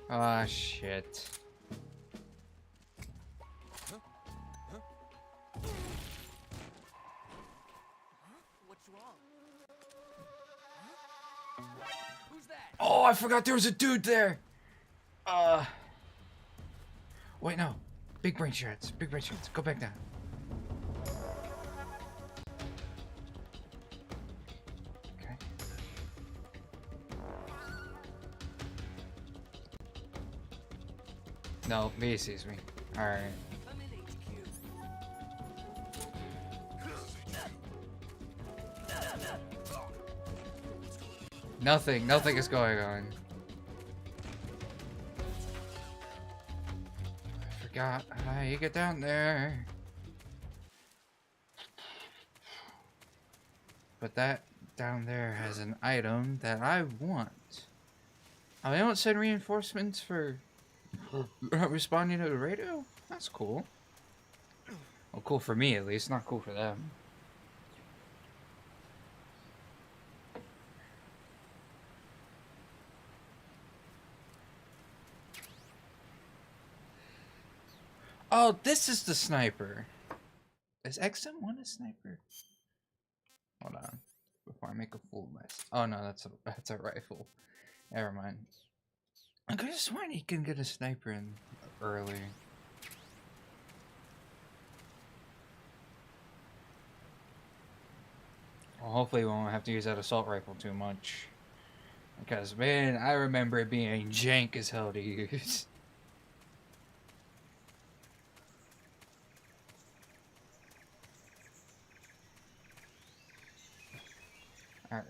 Ah, shit. What's wrong? Who's that? Oh, I forgot there was a dude there. Wait, no. Big brain shards. Big brain shards. Go back down. Okay. No, he sees me. Alright. I'm in HQ. Nothing is going on. I forgot how you get down there. But that down there has an item that I want. Oh, they don't send reinforcements for responding to the radio? That's cool. Well, cool for me at least, not cool for them. Oh, this is the sniper. Is XM1 a sniper? Hold on. Before I make a fool of myself. Oh no, that's a rifle. Never mind. I could have sworn he can get a sniper in early. Well, hopefully we won't have to use that assault rifle too much. Because, man, I remember it being jank as hell to use. Alright.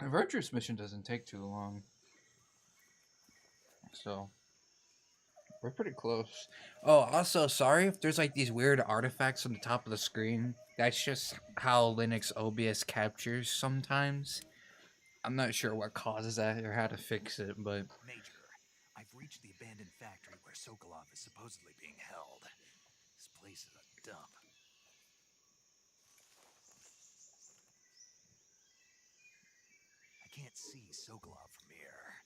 Virtuous Mission doesn't take too long. So, we're pretty close. Oh, also, sorry if there's like these weird artifacts on the top of the screen. That's just how Linux OBS captures sometimes. I'm not sure what causes that or how to fix it, but... Major, I've reached the abandoned factory where Sokolov is supposedly being held. This place is a dump. I can't see Sokolov from here.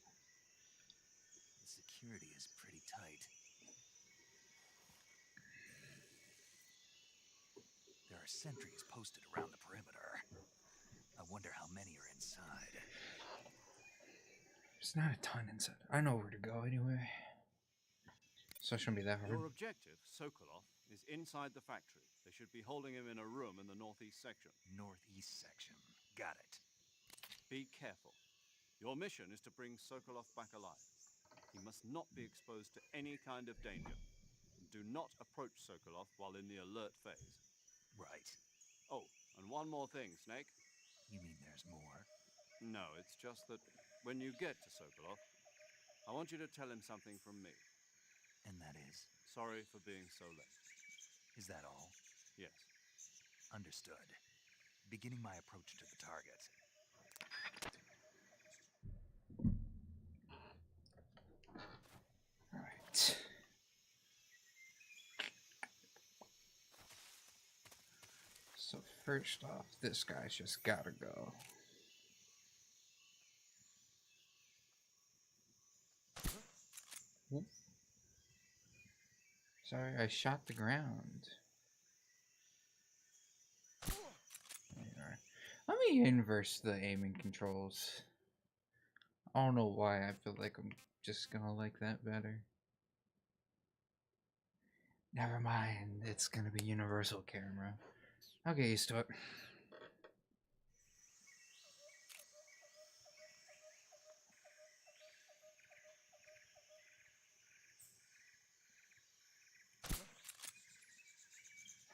The security is pretty tight. There are sentries posted around the perimeter. I wonder how many are inside. There's not a ton inside. I know where to go anyway. So it shouldn't be that hard. Your objective, Sokolov, is inside the factory. They should be holding him in a room in the northeast section. Northeast section. Got it. Be careful. Your mission is to bring Sokolov back alive. He must not be exposed to any kind of danger. Do not approach Sokolov while in the alert phase. Right. Oh, and one more thing, Snake. You mean there's more? No, it's just that when you get to Sokolov, I want you to tell him something from me. And that is? Sorry for being so late. Is that all? Yes. Understood. Beginning my approach to the target. Alright. So first off, this guy's just gotta go. Whoop. Sorry, I shot the ground. There you are. Let me inverse the aiming controls. I don't know why, I feel like I'm just gonna like that better. Never mind, it's gonna be universal camera. I'll get used to it.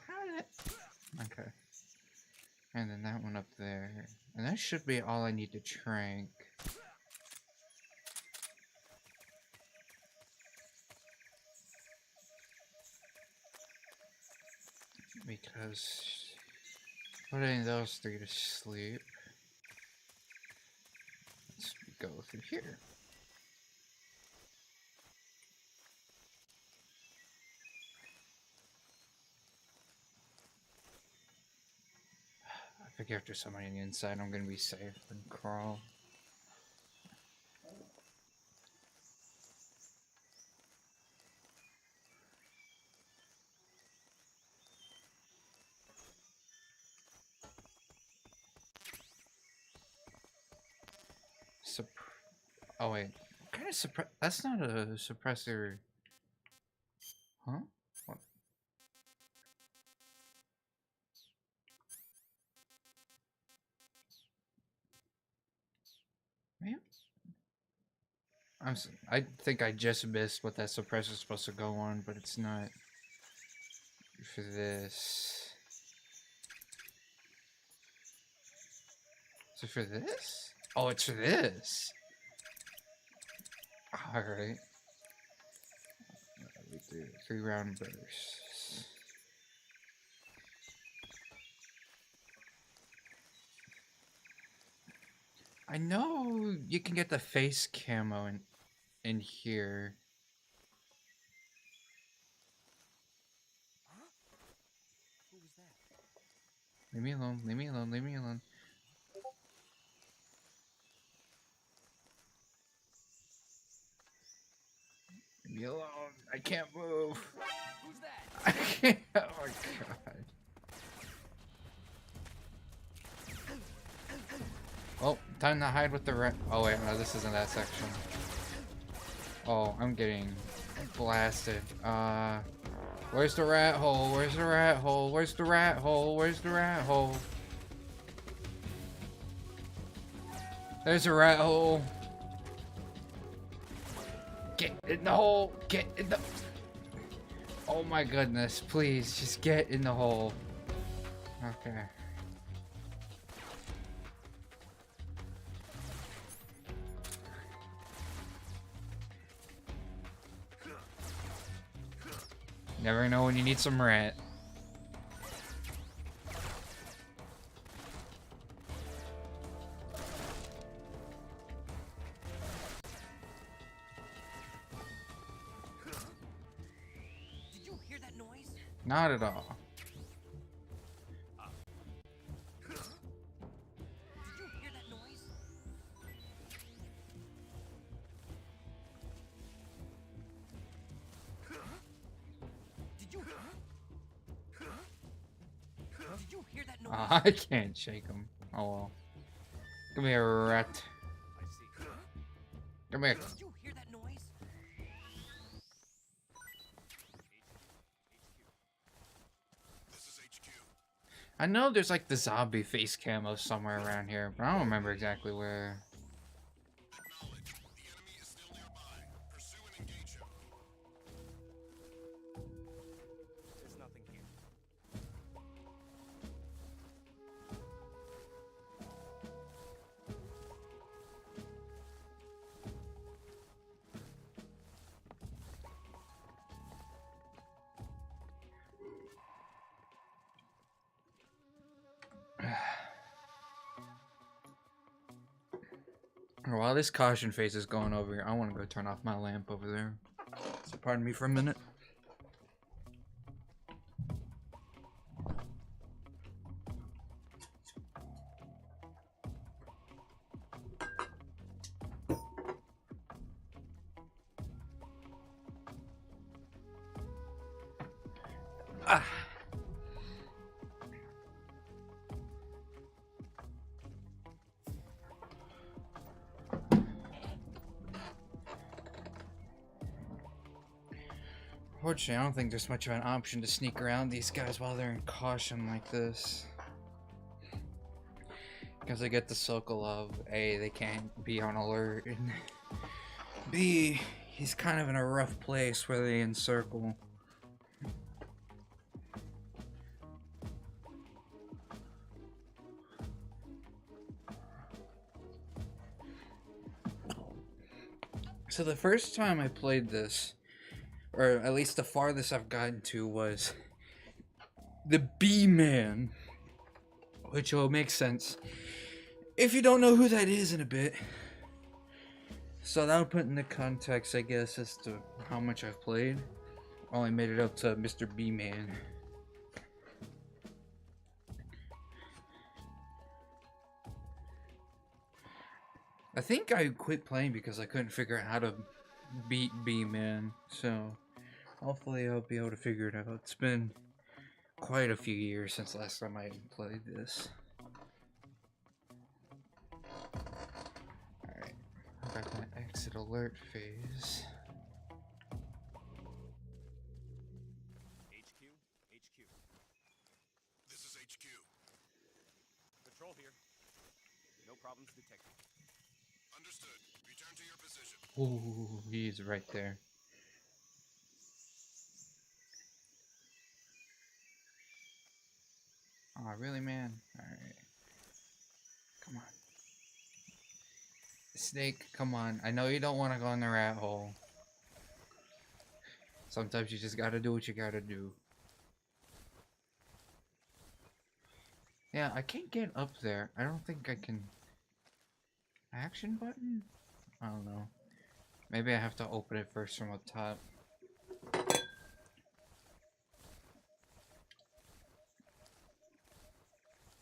How did it? Okay. And then that one up there. And that should be all I need to trank. Because putting those three to sleep. Let's go through here. I figure if there's somebody on the inside, I'm gonna be safe and crawl. Oh wait, what kind of suppress? That's not a suppressor. Huh? What? Man, I think I just missed what that suppressor is supposed to go on, but it's not for this. Is it for this? Oh, it's for this. Alright. We do 3-round bursts. I know you can get the face camo in here. Huh? Who was that? Leave me alone, leave me alone, leave me alone. Leave me alone. I can't move. Who's that? I can't. Oh my god. Oh, time to hide with the rat. Oh wait, no, this isn't that section. Oh, I'm getting blasted. Where's the rat hole? Where's the rat hole? Where's the rat hole? Where's the rat hole? There's a rat hole. Get in the hole. Get in the... Oh my goodness, please, just get in the hole. Okay. Never know when you need some rat. Did you hear that noise? Not at all. Did you hear that noise? Did you? Did you hear that noise? I can't shake him. Oh well. Come here, rat. I see. Come here. Did you hear that noise? This is HQ. I know there's like the zombie face camo somewhere around here, but I don't remember exactly where. Acknowledge. The enemy is still nearby. Pursue and engage him. There's nothing here. While this caution phase is going over here, I want to go turn off my lamp over there. So pardon me for a minute. Ah. Fortunately, I don't think there's much of an option to sneak around these guys while they're in caution like this. Because they get the circle of A, they can't be on alert, and B, he's kind of in a rough place where they encircle. So the first time I played this, or at least the farthest I've gotten to, was the B-Man, which will make sense if you don't know who that is in a bit. So that'll put into context, I guess, as to how much I've played. Only made it up to Mr. B-Man. I think I quit playing because I couldn't figure out how to beat B-Man, so hopefully I'll be able to figure it out. It's been quite a few years since last time I played this. Alright, I got that exit alert phase. HQ. This is HQ. Patrol here. No problems detected. Understood. Return to your position. Ooh, he's right there. Oh, really, man? Alright. Come on. Snake, come on. I know you don't want to go in the rat hole. Sometimes you just gotta do what you gotta do. Yeah, I can't get up there. I don't think I can... Action button? I don't know. Maybe I have to open it first from up top.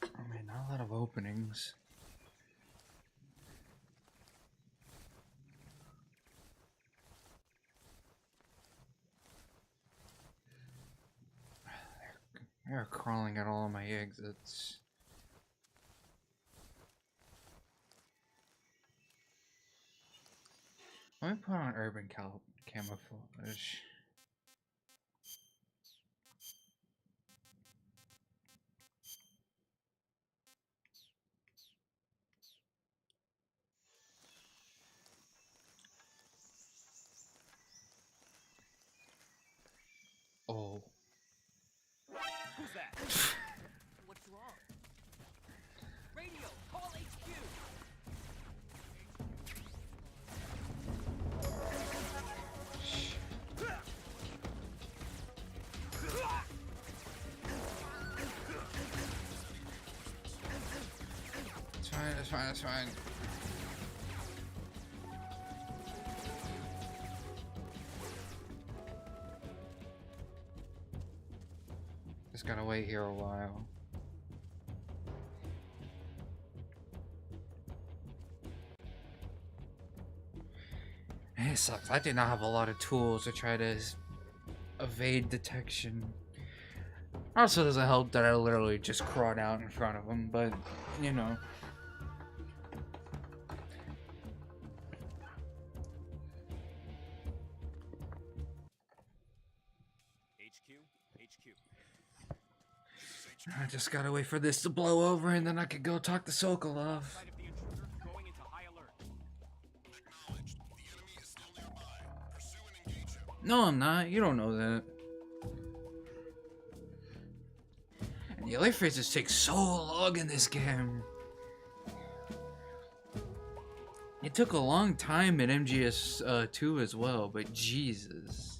I mean, not a lot of openings. They're crawling at all my exits. Let me put on urban camouflage. Oh. Who's that? What's wrong? Radio, call HQ. It's fine, it's fine, it's fine. Just gotta wait here a while. Man, it sucks. I did not have a lot of tools to try to evade detection. Also doesn't help that I literally just crawled out in front of him, but, you know. HQ. I just gotta wait for this to blow over and then I could go talk to Sokolov. Side of the intruder going into high alert. Acknowledged. The enemy is still nearby. Pursue and engage him. No, I'm not. You don't know that. And the alert phases take so long in this game. It took a long time in MGS 2 as well, but Jesus.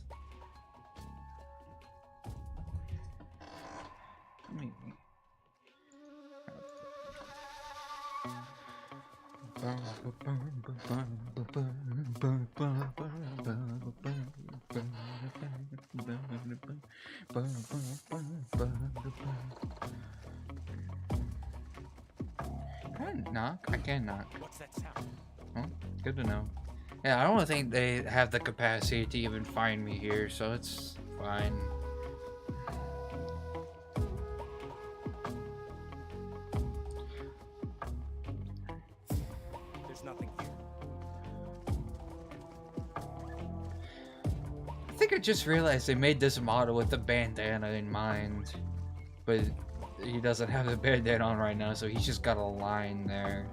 Can I knock? I can knock. What's that sound? Oh, good to know. Yeah, I don't think they have the capacity to even find me here, so it's fine. There's nothing here. I think I just realized they made this model with the bandana in mind, but he doesn't have the bandana on right now, so he's just got a line there.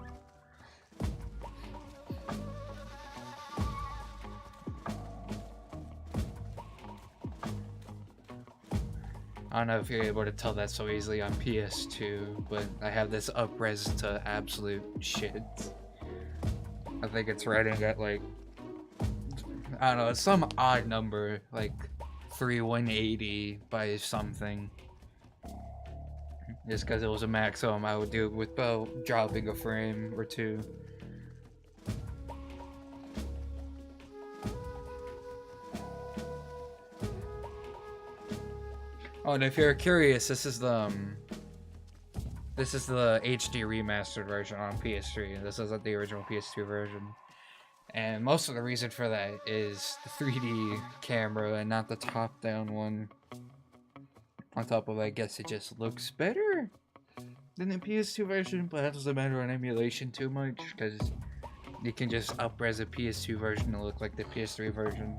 I don't know if you're able to tell that so easily on PS2, but I have this up-res to absolute shit. I think it's rating at like, I don't know, it's some odd number, like 3180 by something. Just because it was a maximum, I would do it without dropping a frame or two. Oh, and if you're curious, this is the HD remastered version on PS3, and this isn't the original PS2 version. And most of the reason for that is the 3D camera and not the top-down one. On top of it, I guess it just looks better than the PS2 version, but that doesn't matter on emulation too much, because you can just up-res a PS2 version to look like the PS3 version.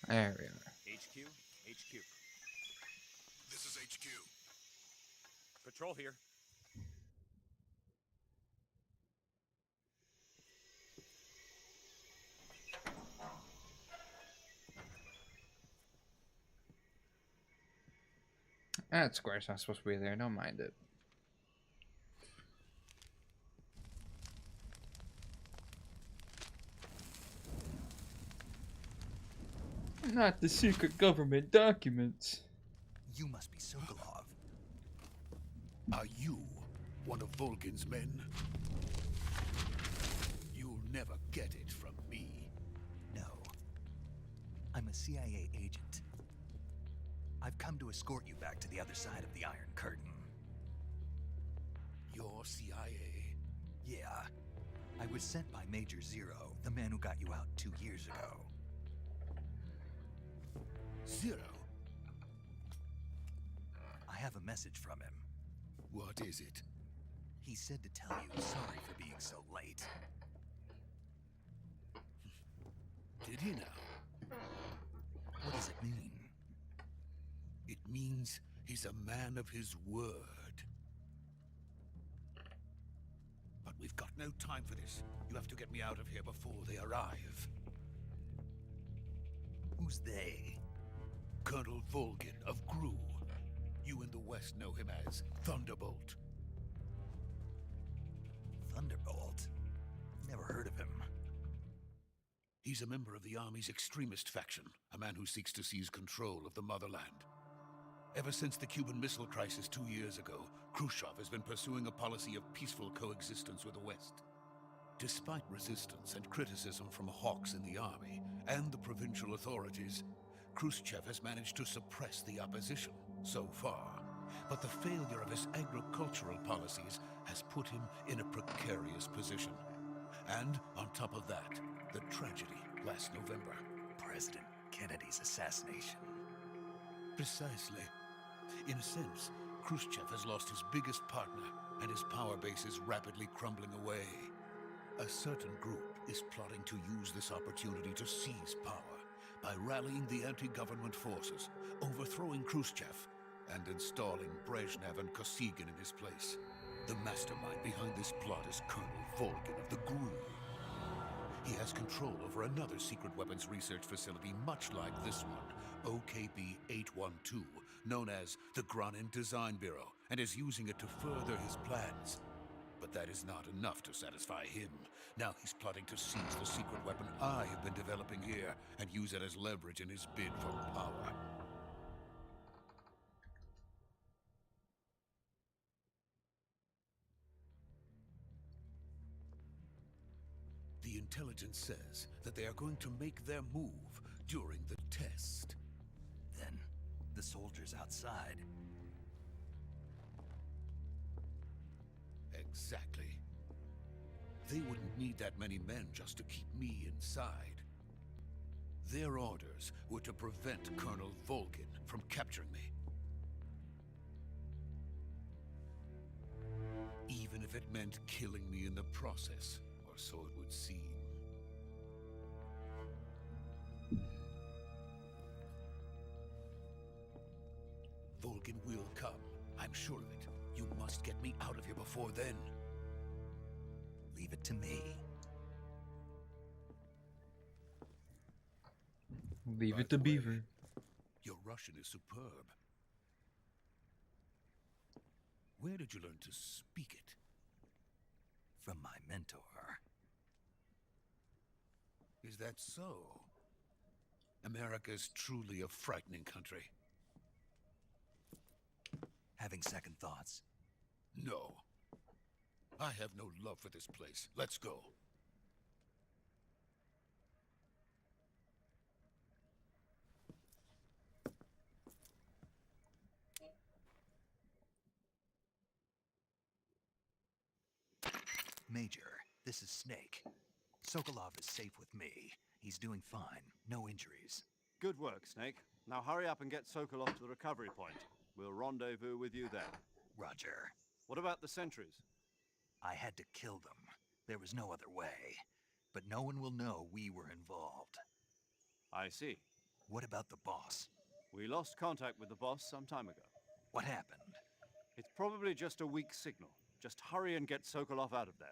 There we are. HQ. This is HQ. Patrol here. That square's not supposed to be there, don't mind it. Not the secret government documents. You must be Sokolov. Are you one of Volgin's men? You'll never get it from me. No. I'm a CIA agent. I've come to escort you back to the other side of the Iron Curtain. You're CIA? Yeah. I was sent by Major Zero, the man who got you out 2 years ago. Zero? I have a message from him. What is it? He said to tell you sorry for being so late. Did he now? What does it mean? It means he's a man of his word. But we've got no time for this. You have to get me out of here before they arrive. Who's they? Colonel Volgin of Gru. You in the West know him as Thunderbolt. Thunderbolt? Never heard of him. He's a member of the Army's extremist faction, a man who seeks to seize control of the motherland. Ever since the Cuban Missile Crisis 2 years ago, Khrushchev has been pursuing a policy of peaceful coexistence with the West. Despite resistance and criticism from hawks in the army and the provincial authorities, Khrushchev has managed to suppress the opposition so far. But the failure of his agricultural policies has put him in a precarious position. And on top of that, the tragedy last November. President Kennedy's assassination. Precisely. In a sense, Khrushchev has lost his biggest partner, and his power base is rapidly crumbling away. A certain group is plotting to use this opportunity to seize power by rallying the anti-government forces, overthrowing Khrushchev, and installing Brezhnev and Kosygin in his place. The mastermind behind this plot is Colonel Volgin of the GRU. He has control over another secret weapons research facility much like this one, OKB-812, known as the Granin Design Bureau, and is using it to further his plans. But that is not enough to satisfy him. Now he's plotting to seize the secret weapon I have been developing here and use it as leverage in his bid for power. The intelligence says that they are going to make their move during the test. Then, the soldiers outside. Exactly. They wouldn't need that many men just to keep me inside. Their orders were to prevent Colonel Volgin from capturing me. Even if it meant killing me in the process, or so it would seem. Volgin will come. I'm sure of it. You must get me out of here before then. Leave it to me. Leave By it to the way, Beaver. Your Russian is superb. Where did you learn to speak it? From my mentor. Is that so? America is truly a frightening country. Having second thoughts? No. I have no love for this place. Let's go. Major, this is Snake. Sokolov is safe with me. He's doing fine. No injuries. Good work, Snake. Now hurry up and get Sokolov to the recovery point. We'll rendezvous with you there. Roger. What about the sentries? I had to kill them. There was no other way. But no one will know we were involved. I see. What about the boss? We lost contact with the boss some time ago. What happened? It's probably just a weak signal. Just hurry and get Sokolov out of there.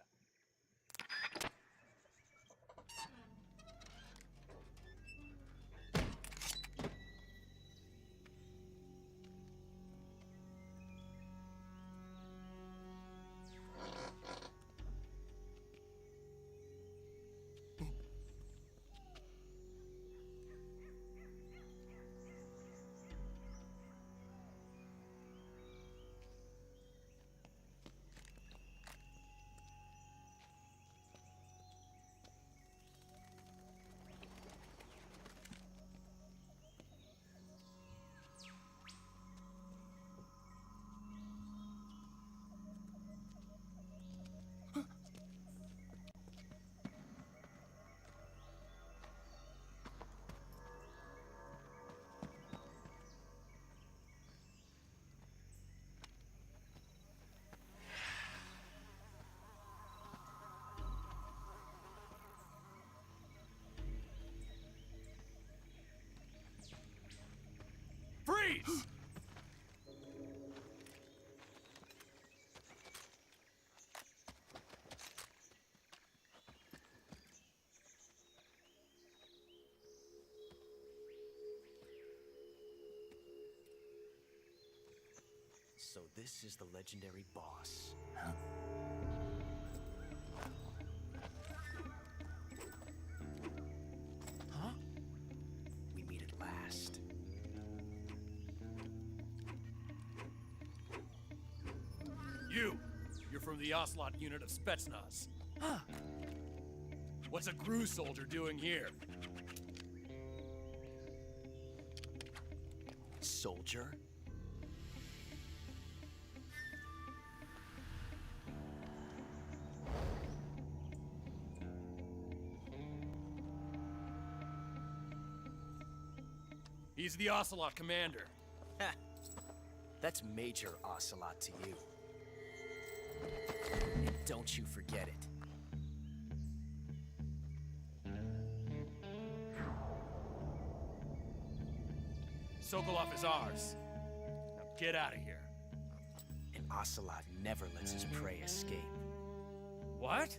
Freeze! So this is the legendary boss. Huh? Huh? We meet at last. You're from the Ocelot unit of Spetsnaz. Huh. What's a crew soldier doing here? Soldier? He's the Ocelot commander. Ha! That's Major Ocelot to you. And don't you forget it. Sokolov is ours. Now get out of here. And Ocelot never lets his prey escape. What?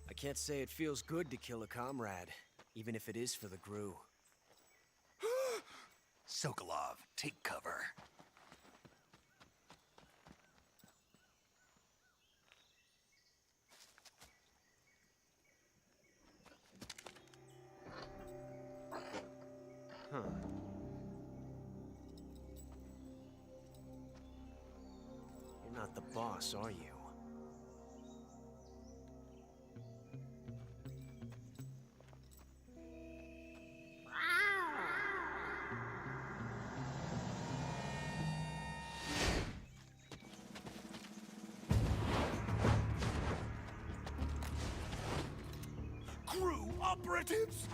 I can't say it feels good to kill a comrade, even if it is for the GRU. Sokolov, take cover. Huh. You're not the boss, are you? GRU operatives?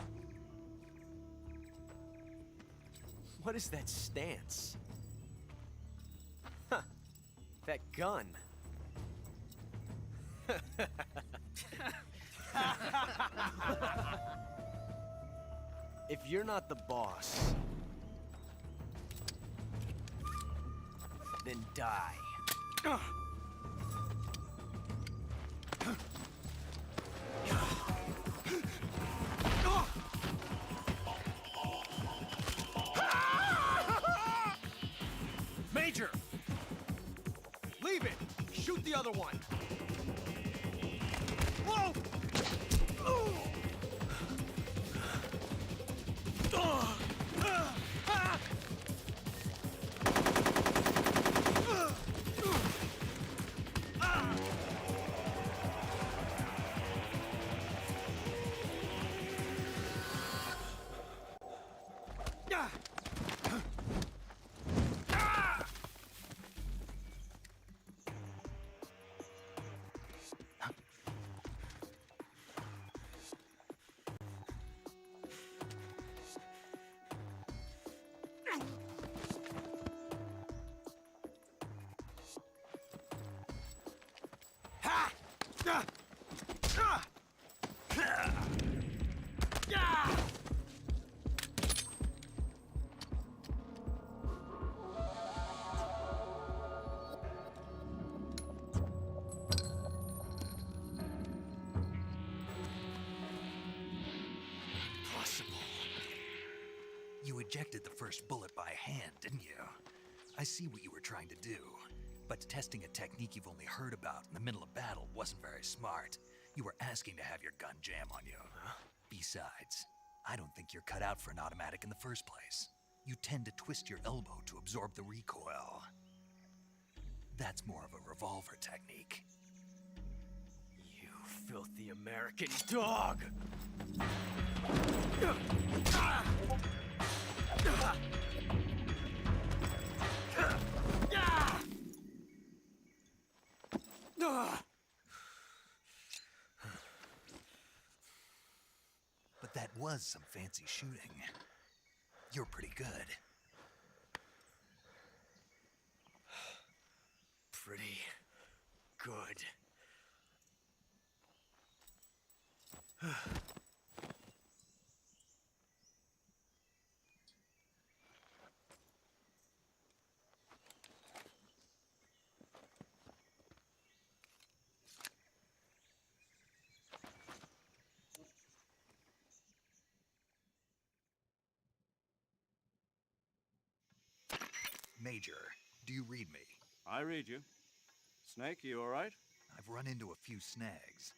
What is that stance? Huh. That gun. If you're not the boss, then die. Major! Leave it! Shoot the other one! Whoa! You ejected the first bullet by hand, didn't you? I see what you were trying to do, but testing a technique you've only heard about in the middle of battle wasn't very smart. You were asking to have your gun jam on you. Besides, I don't think you're cut out for an automatic in the first place. You tend to twist your elbow to absorb the recoil. That's more of a revolver technique. You filthy American dog! But that was some fancy shooting. You're pretty good. Pretty good. Major, do you read me? I read you. Snake, you all right? I've run into a few snags.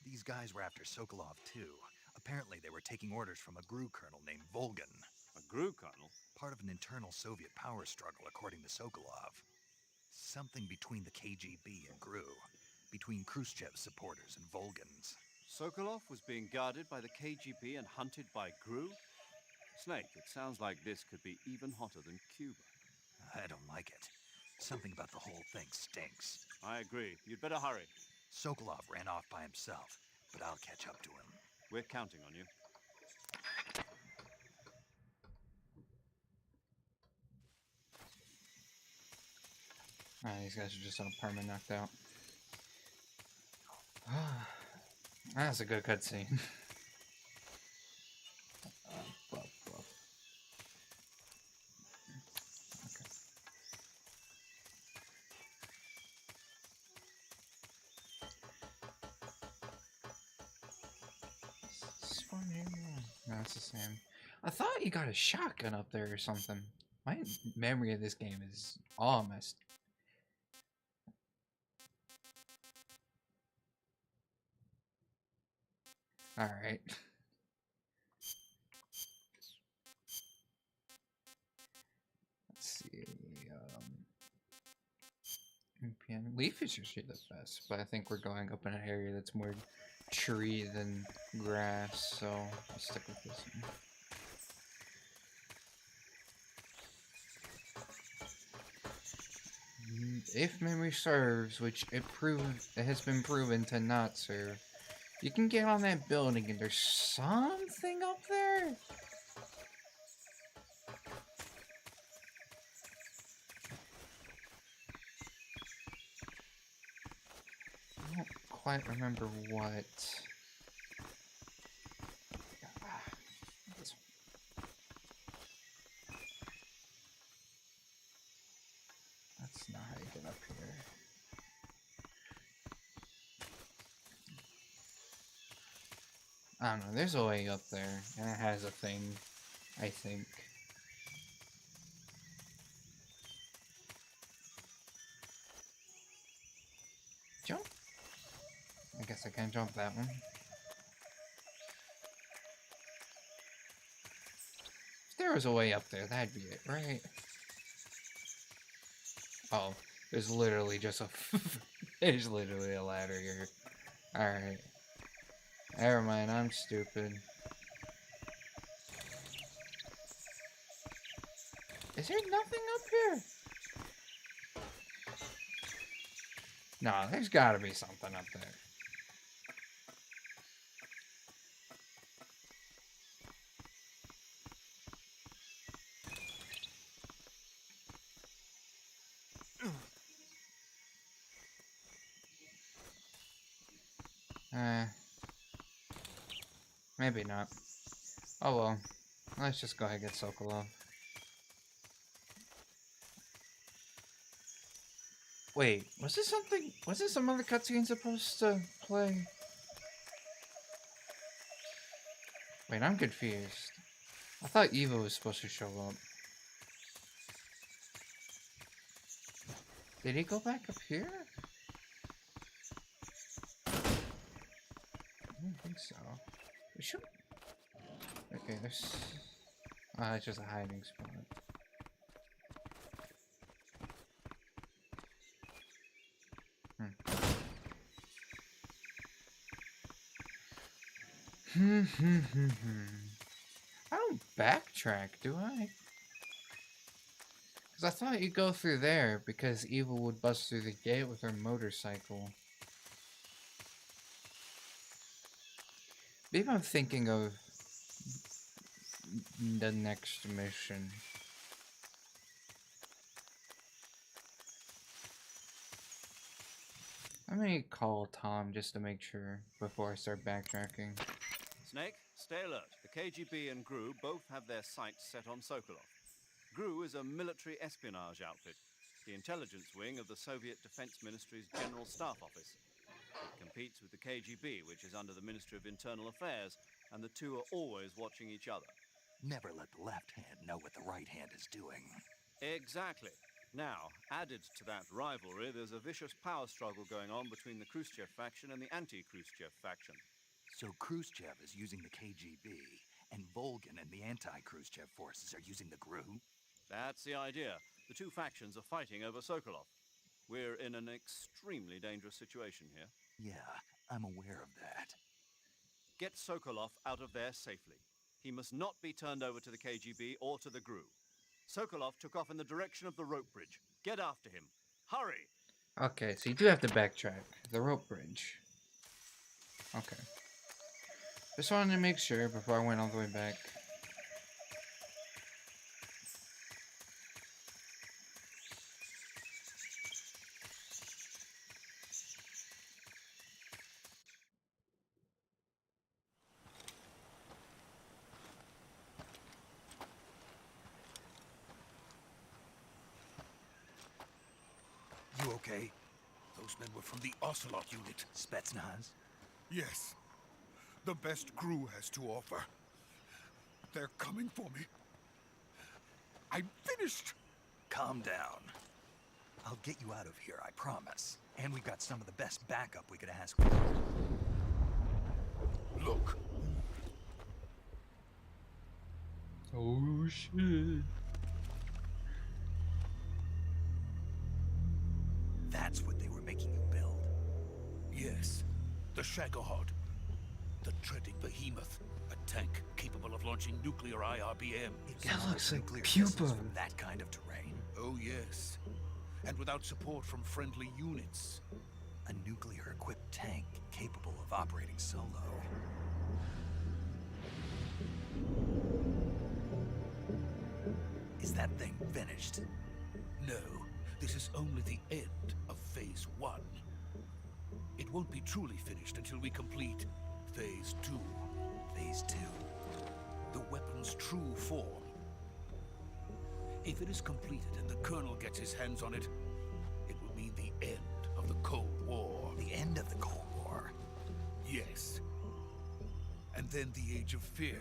These guys were after Sokolov, too. Apparently, they were taking orders from a GRU colonel named Volgan. A GRU colonel? Part of an internal Soviet power struggle, according to Sokolov. Something between the KGB and GRU. Between Khrushchev's supporters and Volgan's. Sokolov was being guarded by the KGB and hunted by GRU? Snake, it sounds like this could be even hotter than Cuba. I don't like it. Something about the whole thing stinks. I agree. You'd better hurry. Sokolov ran off by himself, but I'll catch up to him. We're counting on you. These guys are just all perma knocked out. That's a good cutscene. No, it's the same. I thought you got a shotgun up there or something. My memory of this game is all messed. Alright. Let's see. Leaf is usually the best, but I think we're going up in an area that's more tree than grass, so I'll stick with this one. If memory serves, which it has been proven to not serve, you can get on that building and there's something up there. I don't quite remember what. That's not how you get up here. I don't know, there's a way up there, and it has a thing, I think. Jump? I guess I can't jump that one. If there was a way up there, that'd be it, right? Oh, there's literally just a... there's literally a ladder here. Alright. Never mind, I'm stupid. Is there nothing up here? No, there's gotta be something up there. Maybe not. Oh well. Let's just go ahead and get Sokolov. Wait, was this something? Was this some other cutscene supposed to play? Wait, I'm confused. I thought Eva was supposed to show up. Did he go back up here? I don't think so. We should. Okay, there's. Oh, it's just a hiding spot. I don't backtrack, do I? Because I thought you'd go through there because Evil would bust through the gate with her motorcycle. Maybe I'm thinking of the next mission. Let me call Tom just to make sure before I start backtracking. Snake, stay alert. The KGB and GRU both have their sights set on Sokolov. GRU is a military espionage outfit, the intelligence wing of the Soviet Defense Ministry's General Staff Office. It competes with the KGB, which is under the Ministry of Internal Affairs, and the two are always watching each other. Never let the left hand know what the right hand is doing. Exactly. Now, added to that rivalry, there's a vicious power struggle going on between the Khrushchev faction and the anti-Khrushchev faction. So Khrushchev is using the KGB, and Volgin and the anti-Khrushchev forces are using the GRU? That's the idea. The two factions are fighting over Sokolov. We're in an extremely dangerous situation here. Yeah, I'm aware of that. Get Sokolov out of there safely. He must not be turned over to the KGB or to the GRU. Sokolov took off in the direction of the rope bridge. Get after him. Hurry! Okay, so you do have to backtrack. The rope bridge. Okay. Just wanted to make sure before I went all the way back. You okay? Those men were from the Ocelot unit. Spetsnaz? Yes. The best GRU has to offer. They're coming for me. I'm finished! Calm down. I'll get you out of here, I promise. And we've got some of the best backup we could ask for. Look. Oh shit. That's what they were making you build? Yes. The Shagohod. The treading behemoth. A tank capable of launching nuclear IRBM. That looks like Nuclear Cuban. missiles from that kind of terrain. Oh, yes. And without support from friendly units. A nuclear-equipped tank capable of operating solo. Is that thing finished? No, this is only the end of Phase 1. It won't be truly finished until we complete Phase 2. Phase 2. The weapon's true form. If it is completed and the Colonel gets his hands on it, it will mean the end of the Cold War. The end of the Cold War? Yes. And then the Age of Fear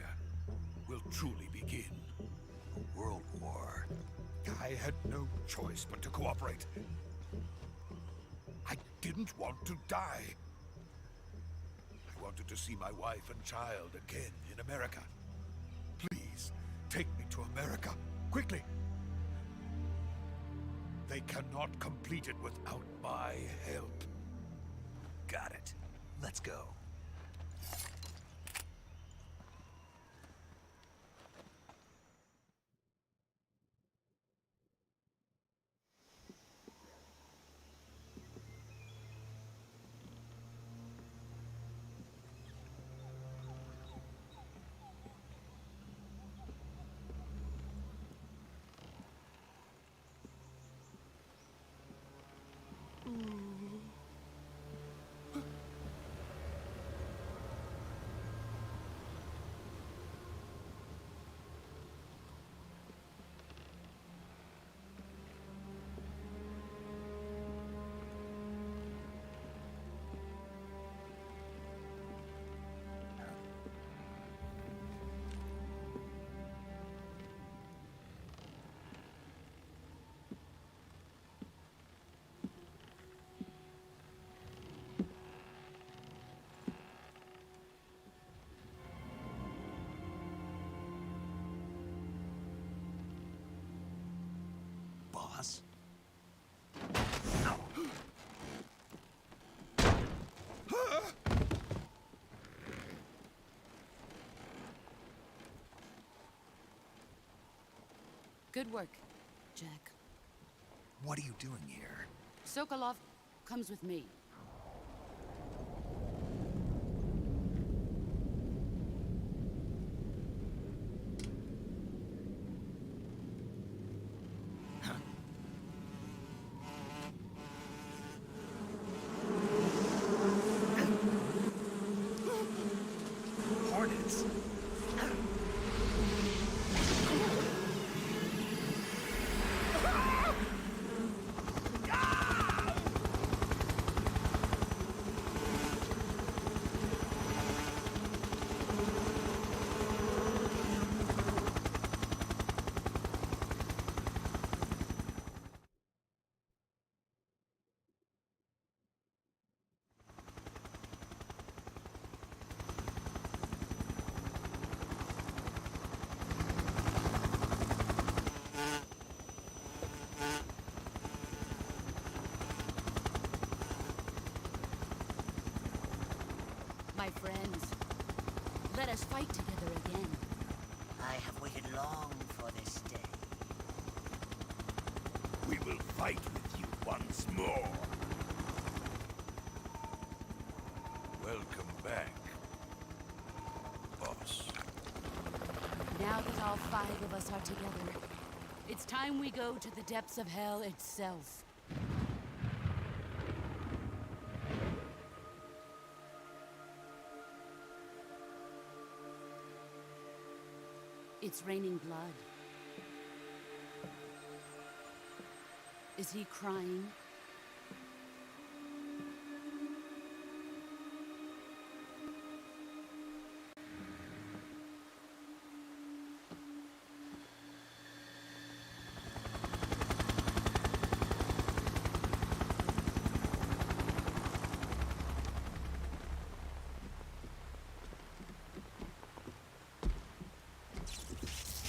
will truly begin. A world war. I had no choice but to cooperate. I didn't want to die. I wanted to see my wife and child again in America. Please, take me to America, quickly. They cannot complete it without my help. Got it. Let's go. Boss? Good work, Jack. What are you doing here? Sokolov comes with me. Hornets? My friends, let us fight together again. I have waited long for this day. We will fight with you once more. Welcome back, boss. Now that all 5 of us are together, it's time we go to the depths of hell itself. It's raining blood. Is he crying?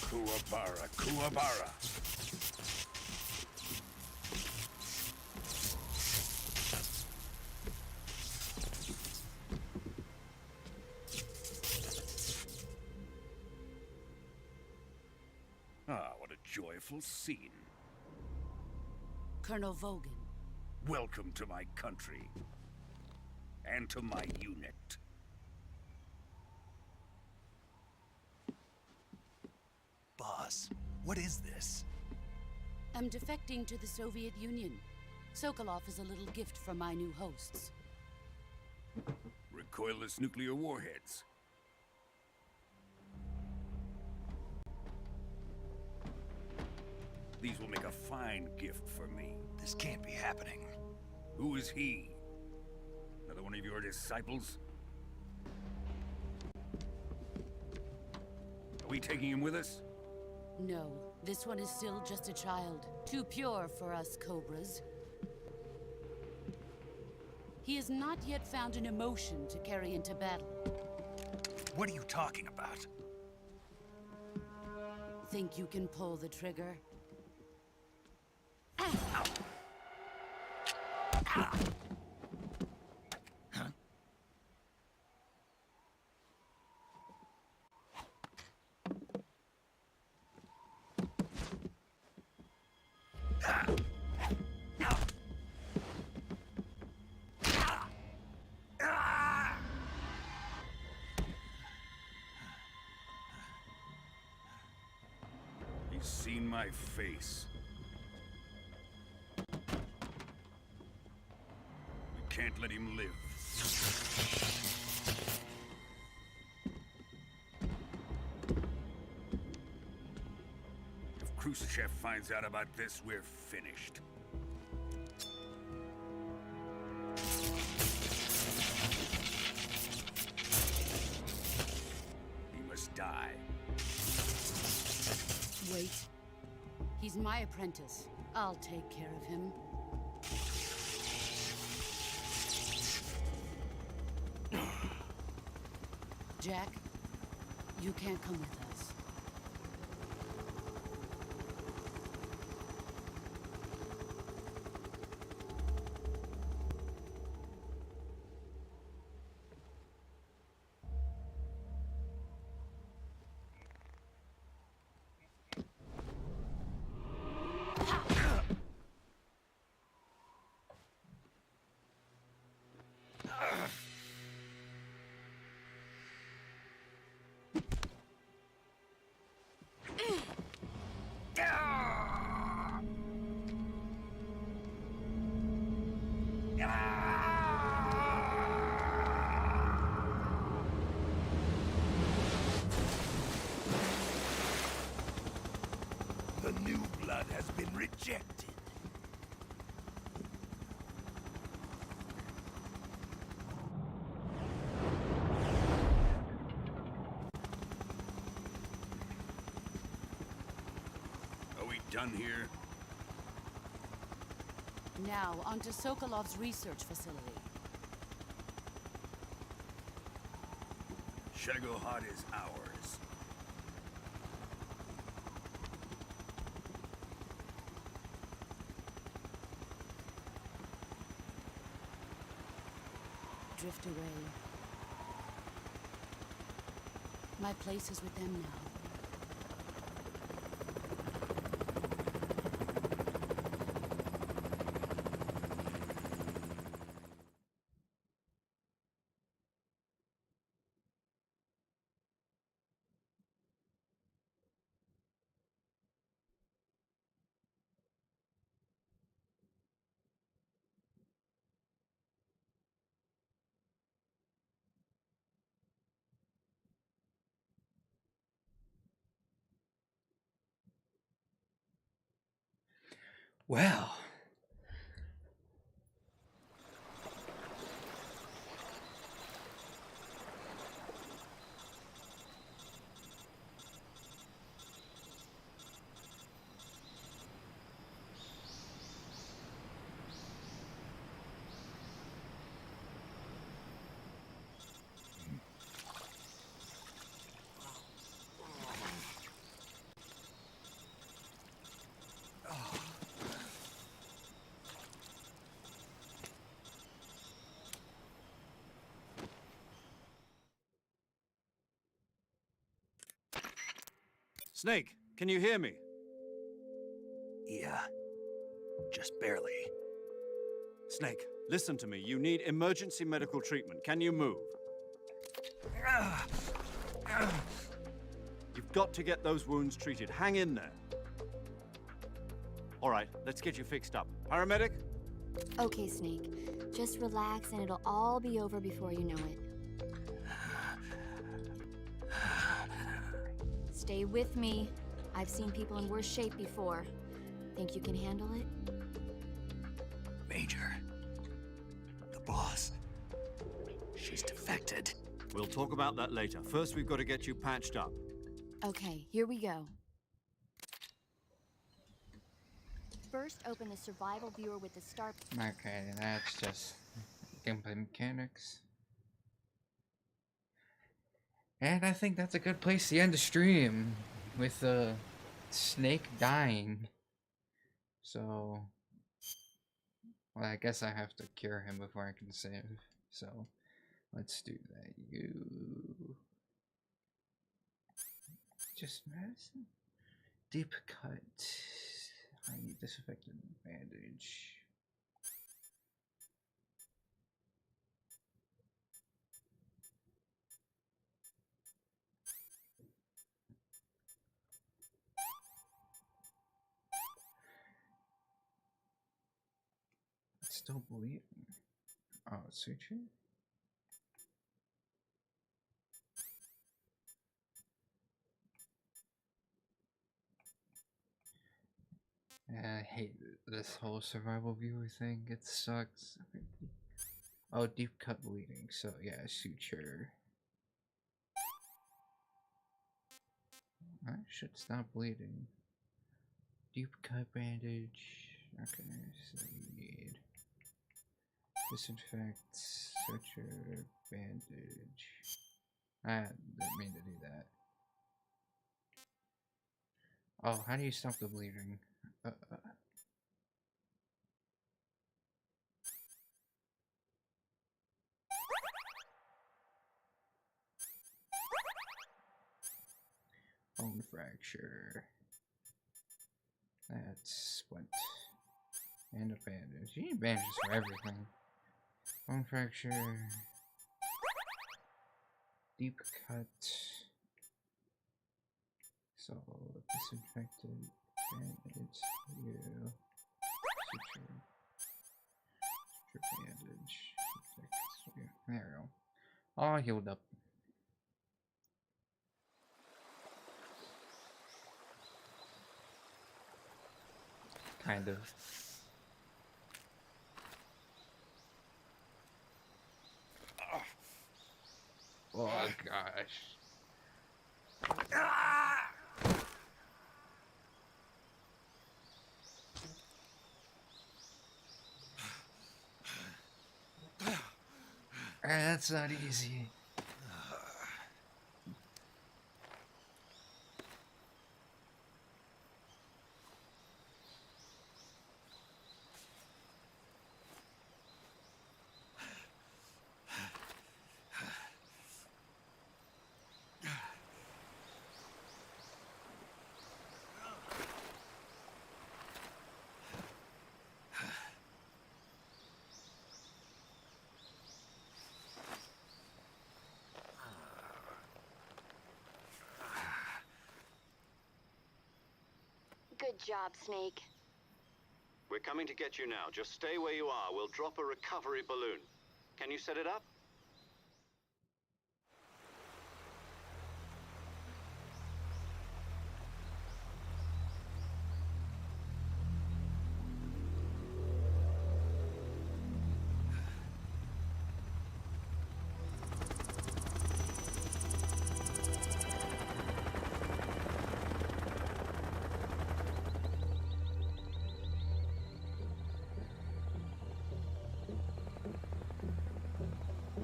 Kuwabara, Kuwabara. Ah, what a joyful scene. Colonel Vogan. Welcome to my country. And to my unit. Boss, what is this? I'm defecting to the Soviet Union. Sokolov is a little gift from my new hosts. Recoilless nuclear warheads. These will make a fine gift for me. This can't be happening. Who is he? Another one of your disciples? Are we taking him with us? No, this one is still just a child. Too pure for us Cobras. He has not yet found an emotion to carry into battle. What are you talking about? Think you can pull the trigger? He's seen my face. We can't let him live. If Khrushchev finds out about this, we're finished. He must die. Wait. He's my apprentice. I'll take care of him. Jack, you can't come with us. Rejected. Are we done here? Now, on to Sokolov's research facility. Shagohod is ours. Drift away. My place is with them now. Well, Snake, can you hear me? Yeah. Just barely. Snake, listen to me. You need emergency medical treatment. Can you move? You've got to get those wounds treated. Hang in there. All right, let's get you fixed up. Paramedic? Okay, Snake. Just relax and it'll all be over before you know it. Stay with me. I've seen people in worse shape before. Think you can handle it? Major. The boss. She's defected. We'll talk about that later. First, we've got to get you patched up. Okay, here we go. First, open the survival viewer with the start. okay, that's just gameplay mechanics. And I think that's a good place to end the stream with the snake dying. So, well, I guess I have to cure him before I can save. So, let's do that. You just medicine, deep cut. I need disinfectant bandage. It's still bleeding. Oh, suture? I hate this whole survival viewer thing. It sucks. Oh, deep cut bleeding. So yeah, suture. I should stop bleeding. Deep cut bandage. Okay, so you need disinfect, suture, bandage. I didn't mean to do that. Oh, how do you stop the bleeding? Bone fracture. That's splint. And a bandage. You need bandages for everything. Bone fracture. Deep cut. So, disinfectant, bandage, you. Suture. Suture bandage. There we go. All healed up. Kind of. Oh gosh. That's not easy. Good job, Snake. We're coming to get you now. Just stay where you are. We'll drop a recovery balloon. Can you set it up?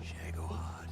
Shagohod.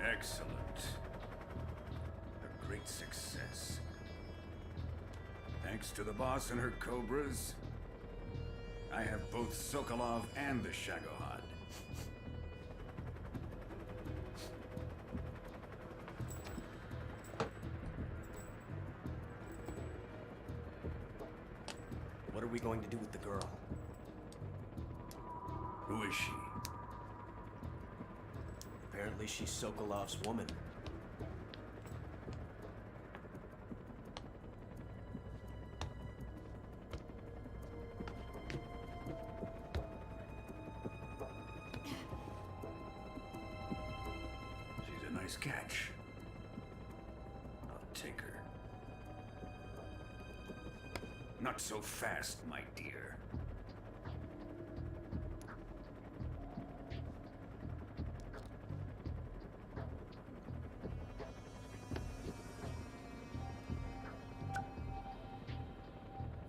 Excellent. A great success. Thanks to the boss and her cobras, I have both Sokolov and the Shagohod. What are we going to do with the girl? Who is she? Apparently she's Sokolov's woman. She's a nice catch. I'll take her. Not so fast, my dear.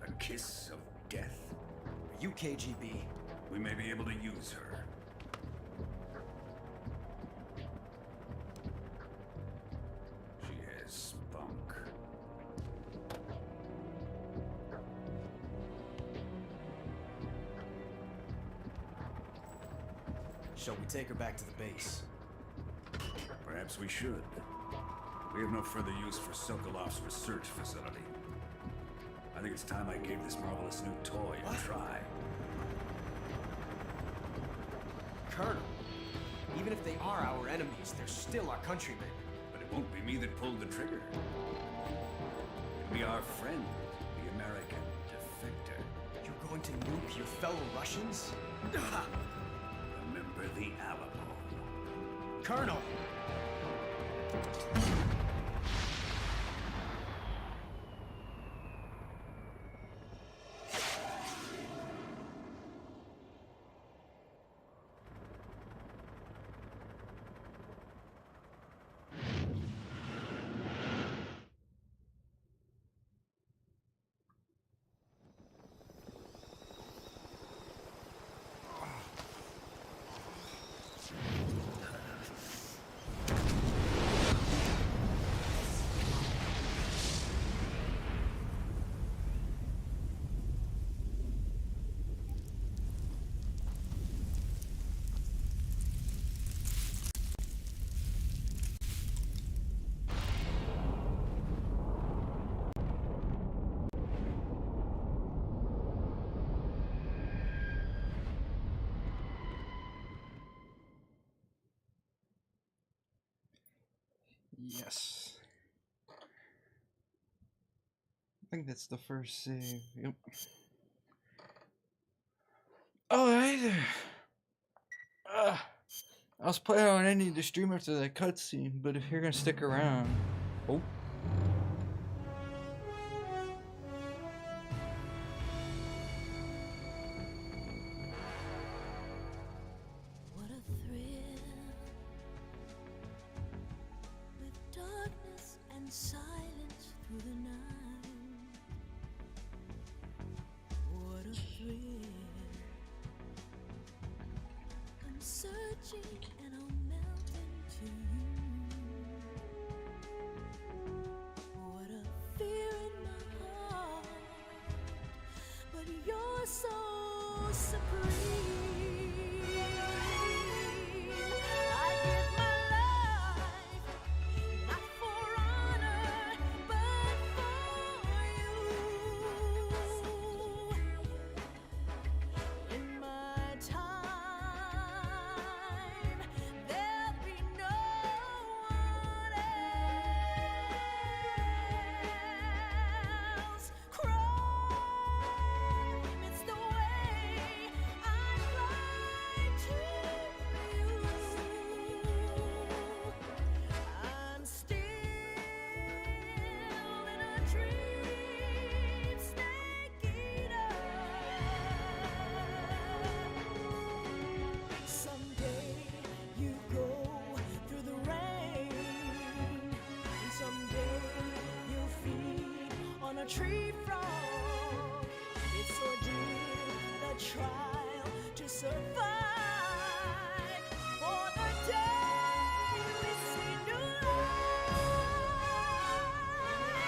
A kiss of death? Are you KGB? We may be able to use her. She has spunk. Shall we take her back to the base? Perhaps we should. We have no further use for Sokolov's research facility. I think it's time I gave this marvelous new toy a try. Colonel, even if they are our enemies, they're still our countrymen. But it won't be me that pulled the trigger. It'll be our friend, the American defector. You're going to nuke your fellow Russians? Remember the Alamo. Colonel! Yes. I think that's the first save. Yep. Oh, hey there. I was planning on ending the stream after that cutscene, but if you're gonna stick around. Oh. What a thrill, with darkness and silence through the night. What a thrill, I'm searching and I'll melt into you. What a fear in my heart, but you're so supreme. I give my life, not for honor, but for you. In my time, there'll be no one else. Crime, it's the way I fly to you. I'm still in a dream, snake eater. Someday you go through the rain, and someday you'll feed on a tree frog. It's ordeal, the trial to survive. For the day we see new light,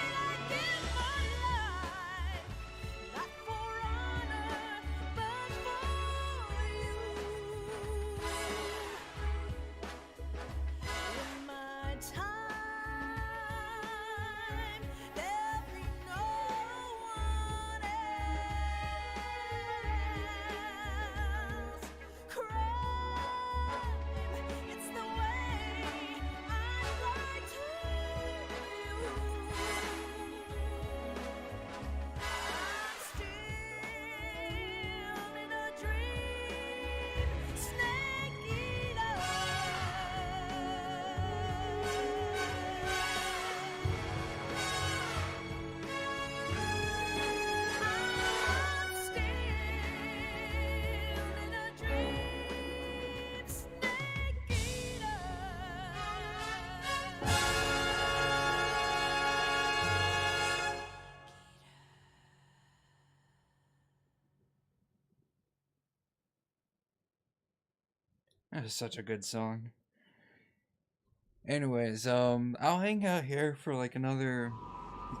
I give my life, not for honor, but for you. In my time, there'll be no one else. Crime, it's the way I fly to you. I'm still in a dream, snake eater. I'm still in a dream, snake eater. That is such a good song. Anyways, I'll hang out here for like another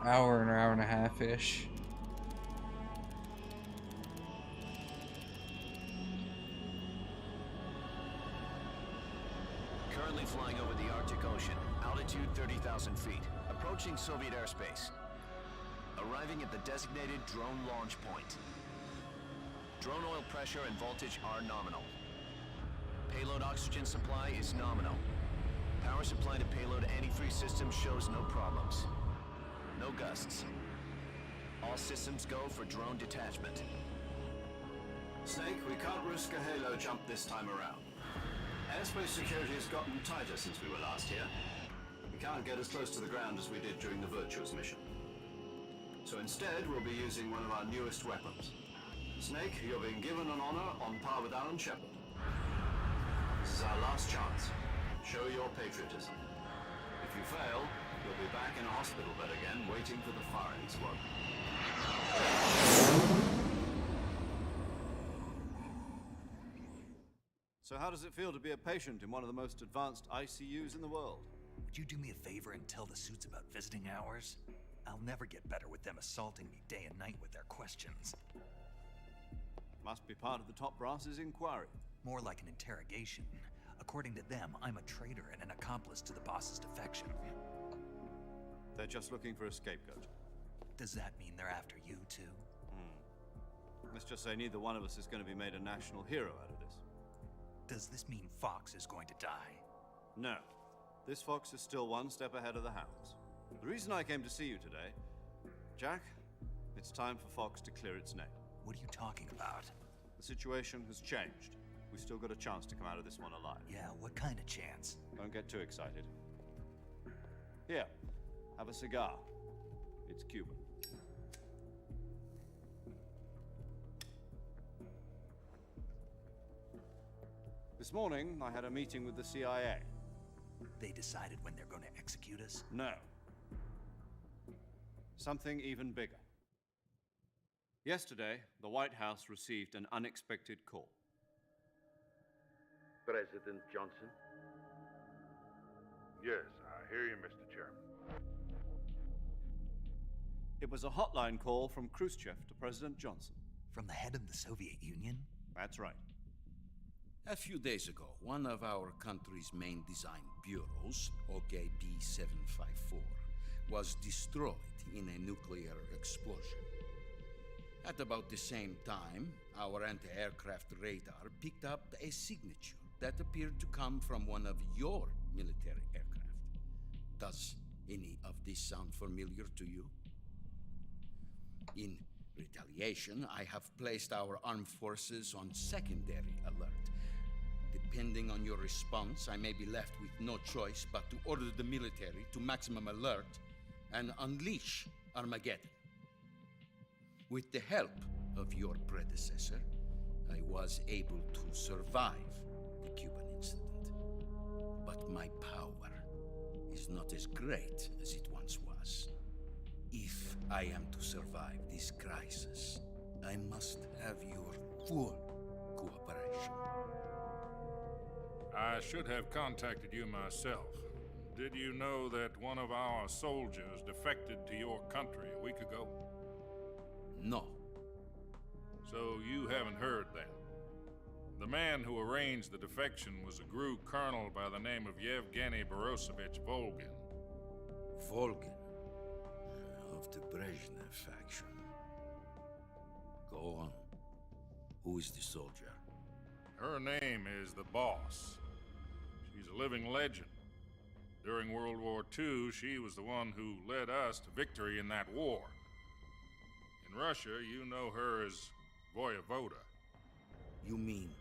hour and a half-ish. Currently flying over the Arctic Ocean, altitude 30,000 feet, approaching Soviet airspace. Arriving at the designated drone launch point. Drone oil pressure and voltage are nominal. Payload oxygen supply is nominal. Power supply to payload antifreeze system shows no problems. No gusts. All systems go for drone detachment. Snake, we can't risk a halo jump this time around. Airspace security has gotten tighter since we were last here. We can't get as close to the ground as we did during the Virtuous Mission. So instead, we'll be using one of our newest weapons. Snake, you're being given an honor on par with Alan Shepard. This is our last chance. Show your patriotism. If you fail, you'll be back in a hospital bed again, waiting for the firing squad. So how does it feel to be a patient in one of the most advanced ICUs in the world? Would you do me a favor and tell the suits about visiting hours? I'll never get better with them assaulting me day and night with their questions. Must be part of the top brass's inquiry. More like an interrogation. According to them, I'm a traitor and an accomplice to the boss's defection. They're just looking for a scapegoat. Does that mean they're after you, too? Let's just say neither one of us is going to be made a national hero out of this. Does this mean Fox is going to die? No. This fox is still one step ahead of the hounds. The reason I came to see you today, Jack, it's time for Fox to clear its name. What are you talking about? The situation has changed. We've still got a chance to come out of this one alive. Yeah, what kind of chance? Don't get too excited. Here, have a cigar. It's Cuban. This morning, I had a meeting with the CIA. They decided when they're going to execute us? No. Something even bigger. Yesterday, the White House received an unexpected call. President Johnson? Yes, I hear you, Mr. Chairman. It was a hotline call from Khrushchev to President Johnson. From the head of the Soviet Union? That's right. A few days ago, one of our country's main design bureaus, OKB 754, was destroyed in a nuclear explosion. At about the same time, our anti-aircraft radar picked up a signature that appeared to come from one of your military aircraft. Does any of this sound familiar to you? In retaliation, I have placed our armed forces on secondary alert. Depending on your response, I may be left with no choice but to order the military to maximum alert and unleash Armageddon. With the help of your predecessor, I was able to survive the Cuban incident. But my power is not as great as it once was. If I am to survive this crisis, I must have your full cooperation. I should have contacted you myself. Did you know that one of our soldiers defected to your country a week ago? No. So you haven't heard then. The man who arranged the defection was a GRU colonel by the name of Yevgeny Borosovich Volgin. Volgin? Of the Brezhnev faction. Go on. Who is the soldier? Her name is the Boss. She's a living legend. During World War II, she was the one who led us to victory in that war. In Russia, you know her as Voyevoda. You mean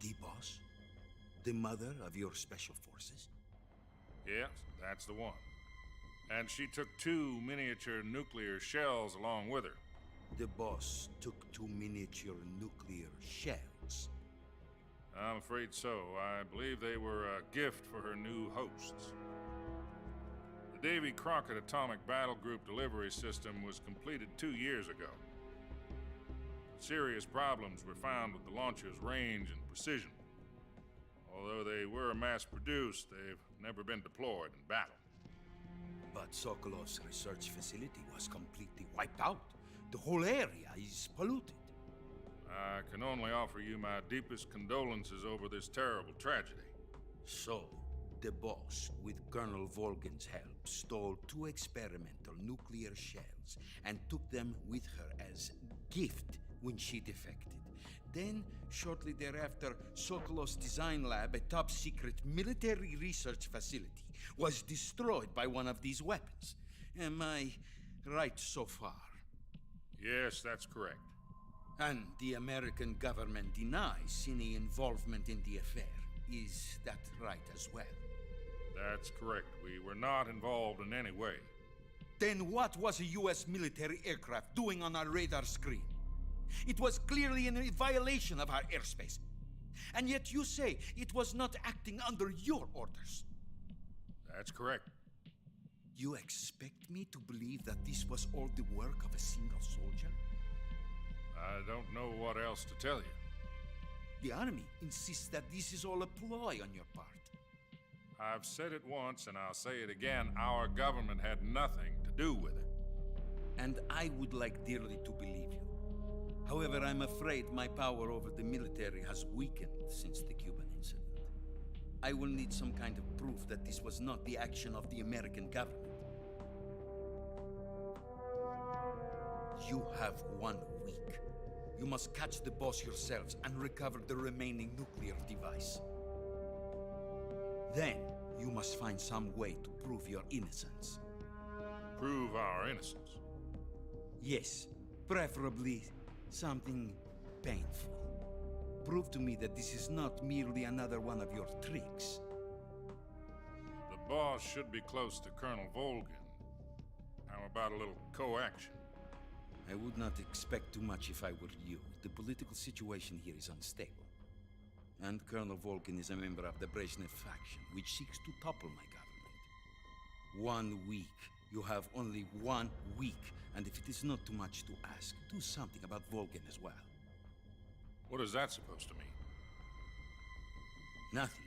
the Boss? The mother of your special forces? Yes, that's the one. And she took 2 miniature nuclear shells along with her. The Boss took 2 miniature nuclear shells? I'm afraid so. I believe they were a gift for her new hosts. The Davy Crockett Atomic Battle Group delivery system was completed 2 years ago. Serious problems were found with the launcher's range and precision. Although they were mass-produced, they've never been deployed in battle. But Sokolov's research facility was completely wiped out. The whole area is polluted. I can only offer you my deepest condolences over this terrible tragedy. So, the Boss, with Colonel Volgin's help, stole 2 experimental nuclear shells and took them with her as gift when she defected. Then, shortly thereafter, Sokolov's design lab, a top-secret military research facility, was destroyed by one of these weapons. Am I right so far? Yes, that's correct. And the American government denies any involvement in the affair. Is that right as well? That's correct. We were not involved in any way. Then what was a U.S. military aircraft doing on our radar screen? It was clearly in a violation of our airspace. And yet you say it was not acting under your orders. That's correct. You expect me to believe that this was all the work of a single soldier? I don't know what else to tell you. The army insists that this is all a ploy on your part. I've said it once and I'll say it again. Our government had nothing to do with it. And I would like dearly to believe you. However, I'm afraid my power over the military has weakened since the Cuban incident. I will need some kind of proof that this was not the action of the American government. You have 1 week. You must catch the boss yourselves and recover the remaining nuclear device. Then, you must find some way to prove your innocence. Prove our innocence? Yes, preferably something painful. Prove to me that this is not merely another one of your tricks. The boss should be close to Colonel Volgin. How about a little co-action? I would not expect too much if I were you. The political situation here is unstable. And Colonel Volgin is a member of the Brezhnev faction, which seeks to topple my government. 1 week. You have only 1 week. And if it is not too much to ask, do something about Volgin as well. What is that supposed to mean? Nothing.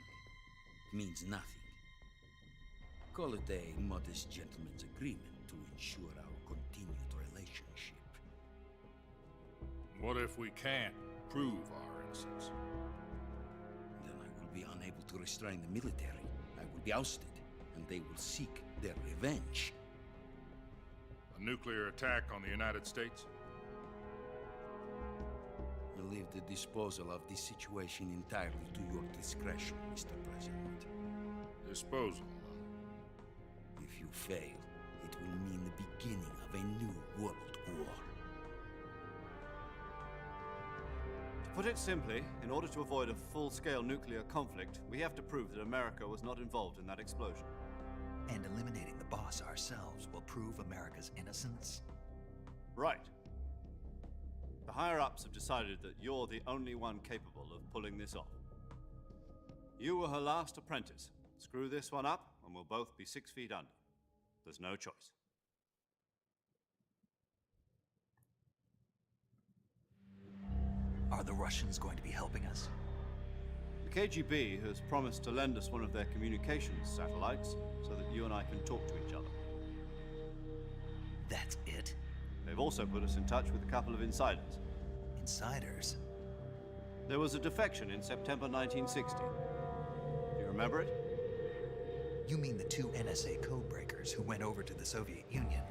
It means nothing. Call it a modest gentleman's agreement to ensure our continued relationship. What if we can't prove our innocence? Then I will be unable to restrain the military. I will be ousted, and they will seek their revenge. A nuclear attack on the United States? I leave the disposal of this situation entirely to your discretion, Mr. President. Disposal? If you fail, it will mean the beginning of a new world war. To put it simply, in order to avoid a full-scale nuclear conflict, we have to prove that America was not involved in that explosion. And eliminating the boss ourselves will prove America's innocence? Right. The higher-ups have decided that you're the only one capable of pulling this off. You were her last apprentice. Screw this one up, and we'll both be 6 feet under. There's no choice. Are the Russians going to be helping us? The KGB has promised to lend us one of their communications satellites so that you and I can talk to each other. That's it? They've also put us in touch with a couple of insiders. Insiders? There was a defection in September 1960. Do you remember it? You mean the 2 NSA codebreakers who went over to the Soviet Union?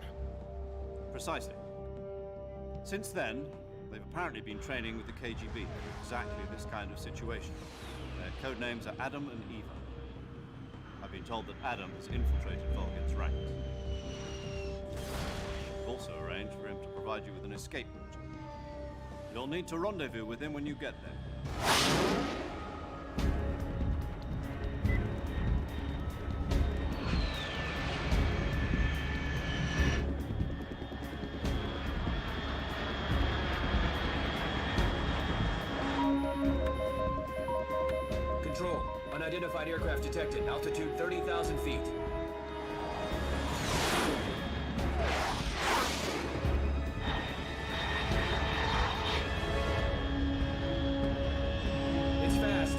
Precisely. Since then, they've apparently been training with the KGB for exactly this kind of situation. Their code names are Adam and Eva. I've been told that Adam has infiltrated Volgin's ranks. We've also arranged for him to provide you with an escape route. You'll need to rendezvous with him when you get there. Control. Unidentified aircraft detected. Altitude 30,000 feet. It's fast.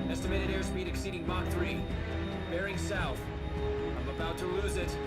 Estimated airspeed exceeding Mach 3. Bearing south. I'm about to lose it.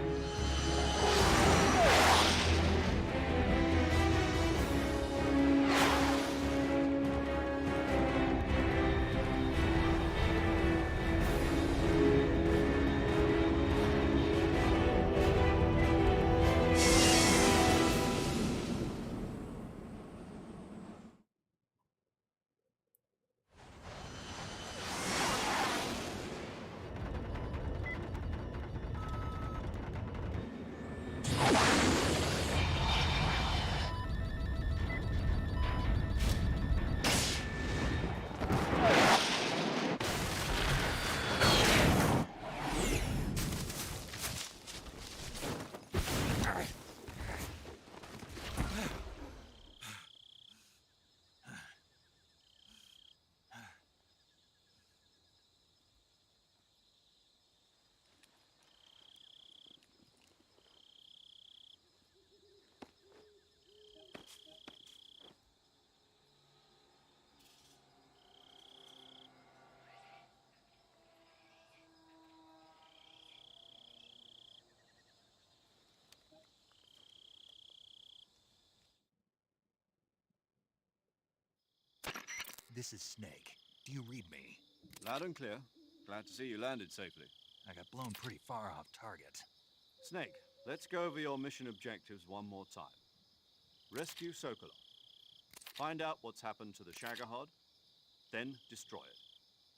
This is Snake. Do you read me? Loud and clear. Glad to see you landed safely. I got blown pretty far off target. Snake, let's go over your mission objectives one more time. Rescue Sokolov. Find out what's happened to the Shagohod, then destroy it.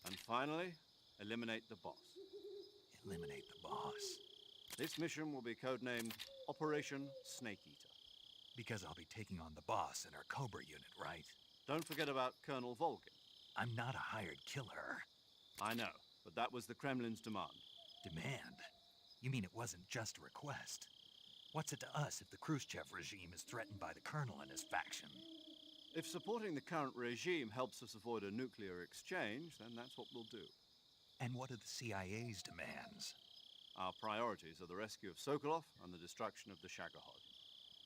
And finally, eliminate the boss. Eliminate the boss? This mission will be codenamed Operation Snake Eater. Because I'll be taking on the boss in our Cobra unit, right? Don't forget about Colonel Volgin. I'm not a hired killer. I know, but that was the Kremlin's demand. Demand? You mean it wasn't just a request? What's it to us if the Khrushchev regime is threatened by the Colonel and his faction? If supporting the current regime helps us avoid a nuclear exchange, then that's what we'll do. And what are the CIA's demands? Our priorities are the rescue of Sokolov and the destruction of the Shagohod.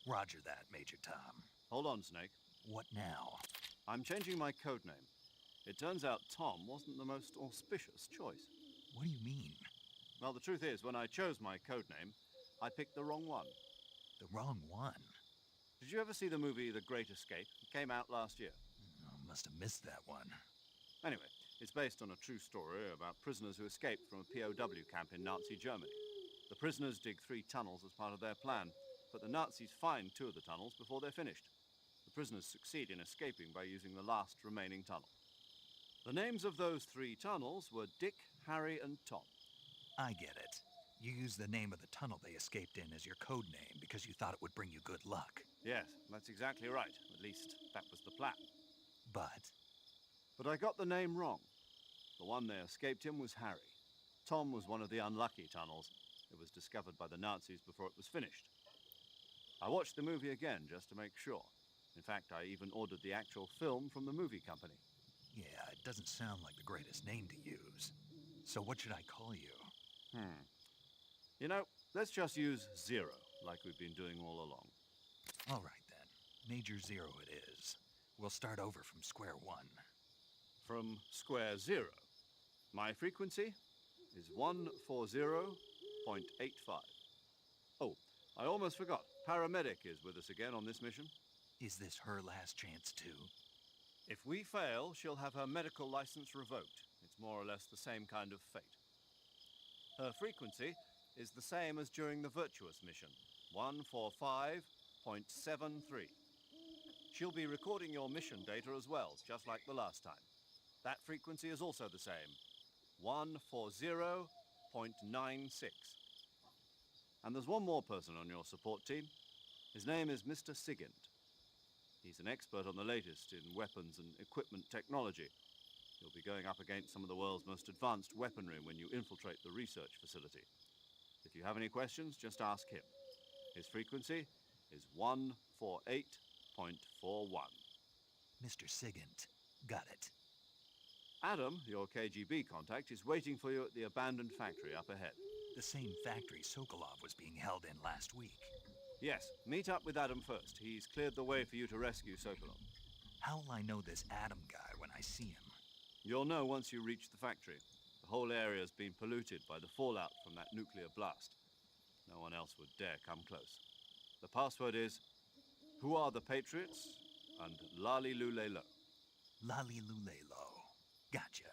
Roger that, Major Tom. Hold on, Snake. What now? I'm changing my codename. It turns out Tom wasn't the most auspicious choice. What do you mean? Well, the truth is, when I chose my codename, I picked the wrong one. The wrong one? Did you ever see the movie The Great Escape? It came out last year. Oh, must have missed that one. Anyway, it's based on a true story about prisoners who escaped from a POW camp in Nazi Germany. The prisoners dig 3 tunnels as part of their plan, but the Nazis find 2 of the tunnels before they're finished. The prisoners succeed in escaping by using the last remaining tunnel. The names of those 3 tunnels were Dick, Harry, and Tom. I get it. You used the name of the tunnel they escaped in as your code name because you thought it would bring you good luck. Yes, that's exactly right. At least, that was the plan. But I got the name wrong. The one they escaped in was Harry. Tom was one of the unlucky tunnels. It was discovered by the Nazis before it was finished. I watched the movie again just to make sure. In fact, I even ordered the actual film from the movie company. yeah, it doesn't sound like the greatest name to use. So what should I call you? You know, let's just use Zero, like we've been doing all along. All right, then. Major Zero it is. We'll start over from square one. From square 0. My frequency is 140.85. Oh, I almost forgot. Paramedic is with us again on this mission. Is this her last chance, too? If we fail, she'll have her medical license revoked. It's more or less the same kind of fate. Her frequency is the same as during the Virtuous Mission, 145.73. She'll be recording your mission data as well, just like the last time. That frequency is also the same, 140.96. And there's one more person on your support team. His name is Mr. Sigint. He's an expert on the latest in weapons and equipment technology. You'll be going up against some of the world's most advanced weaponry when you infiltrate the research facility. If you have any questions, just ask him. His frequency is 148.41. Mr. Sigint. Got it. Adam, your KGB contact, is waiting for you at the abandoned factory up ahead. The same factory Sokolov was being held in last week. Yes, meet up with Adam first. He's cleared the way for you to rescue Sokolov. How'll I know this Adam guy when I see him? You'll know once you reach the factory. The whole area's been polluted by the fallout from that nuclear blast. No one else would dare come close. The password is, "Who are the Patriots?" and Lali Lule Lo. Lali Lule Lo. Gotcha.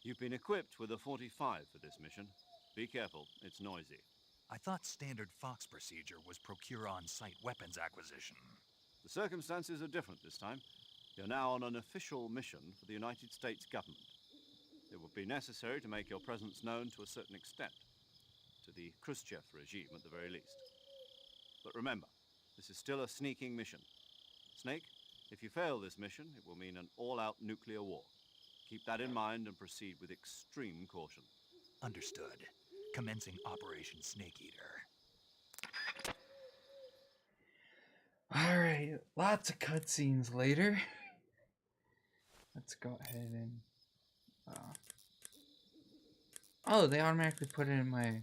You've been equipped with a 45 for this mission. Be careful, it's noisy. I thought standard Fox procedure was procure on-site weapons acquisition. The circumstances are different this time. You're now on an official mission for the United States government. It will be necessary to make your presence known to a certain extent. To the Khrushchev regime, at the very least. But remember, this is still a sneaking mission. Snake, if you fail this mission, it will mean an all-out nuclear war. Keep that in mind and proceed with extreme caution. Understood. Commencing Operation Snake Eater. Alright, lots of cutscenes later. Let's go ahead and... Oh, they automatically put it in my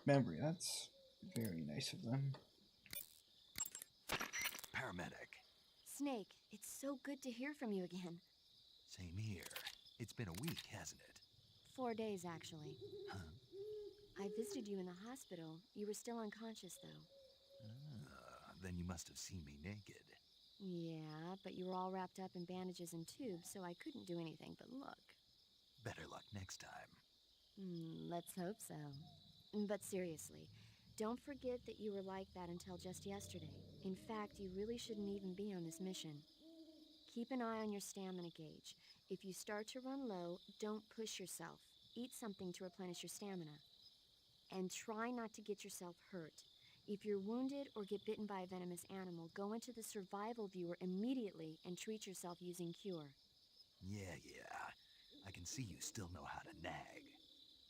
memory. That's very nice of them. Paramedic. Snake, it's so good to hear from you again. Same here. It's been a week, hasn't it? 4 days, actually. Huh? I visited you in the hospital. You were still unconscious, though. Then you must have seen me naked. Yeah, but you were all wrapped up in bandages and tubes, so I couldn't do anything but look. Better luck next time. Let's hope so. But seriously, don't forget that you were like that until just yesterday. In fact, you really shouldn't even be on this mission. Keep an eye on your stamina gauge. If you start to run low, don't push yourself. Eat something to replenish your stamina. And try not to get yourself hurt. If you're wounded or get bitten by a venomous animal, go into the survival viewer immediately and treat yourself using Cure. Yeah. I can see you still know how to nag.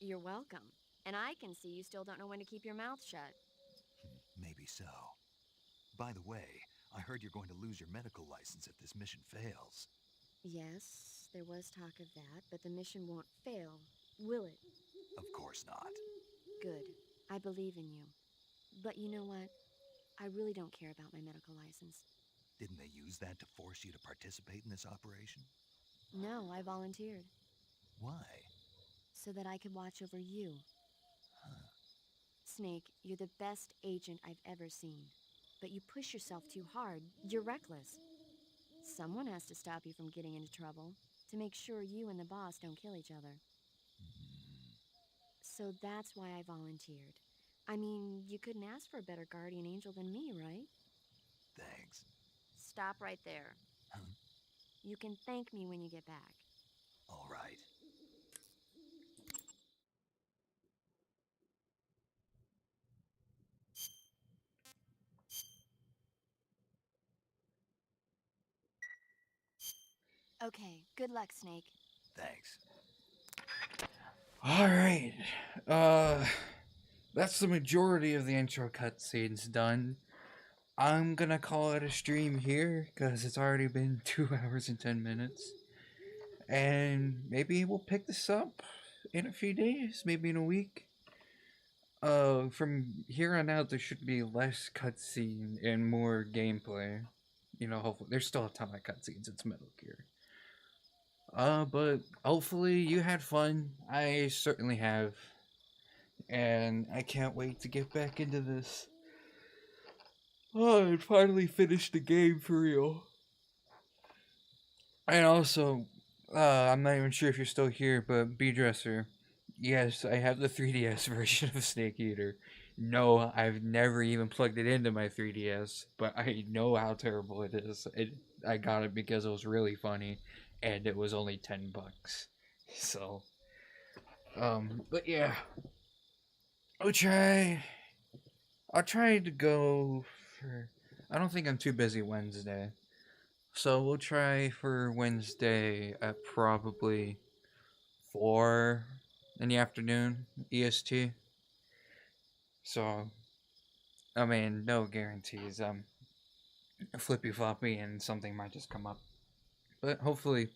You're welcome. And I can see you still don't know when to keep your mouth shut. Maybe so. By the way, I heard you're going to lose your medical license if this mission fails. Yes, there was talk of that, but the mission won't fail, will it? Of course not. Good. I believe in you. But you know what? I really don't care about my medical license. Didn't they use that to force you to participate in this operation? No, I volunteered. Why? So that I could watch over you. Snake, you're the best agent I've ever seen. But you push yourself too hard. You're reckless. Someone has to stop you from getting into trouble, to make sure you and the boss don't kill each other. So that's why I volunteered. I mean, you couldn't ask for a better guardian angel than me, right? Thanks. Stop right there. You can thank me when you get back. All right. Okay, good luck, Snake. Thanks. Alright. That's the majority of the intro cutscenes done. I'm gonna call it a stream here, because it's already been 2 hours and 10 minutes. And maybe we'll pick this up in a few days, maybe in a week. From here on out, there should be less cutscene and more gameplay. You know, hopefully. There's still a ton of cutscenes, it's Metal Gear. But hopefully you had fun. I certainly have. And I can't wait to get back into this. Oh, and finally finish the game for real. And also, I'm not even sure if you're still here, but B-Dresser, yes, I have the 3DS version of Snake Eater. No, I've never even plugged it into my 3DS, but I know how terrible it is. I got it because it was really funny, and it was only $10. So, but yeah, I'll try to go for, I don't think I'm too busy Wednesday. So we'll try for Wednesday at probably 4 in the afternoon, EST. So, I mean, no guarantees. Flippy floppy and something might just come up. But hopefully,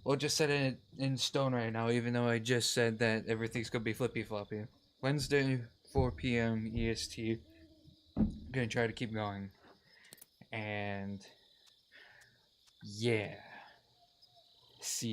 we'll just set it in stone right now, even though I just said that everything's gonna be flippy floppy. Wednesday, 4 p.m. EST. Gonna try to keep going. And yeah. See.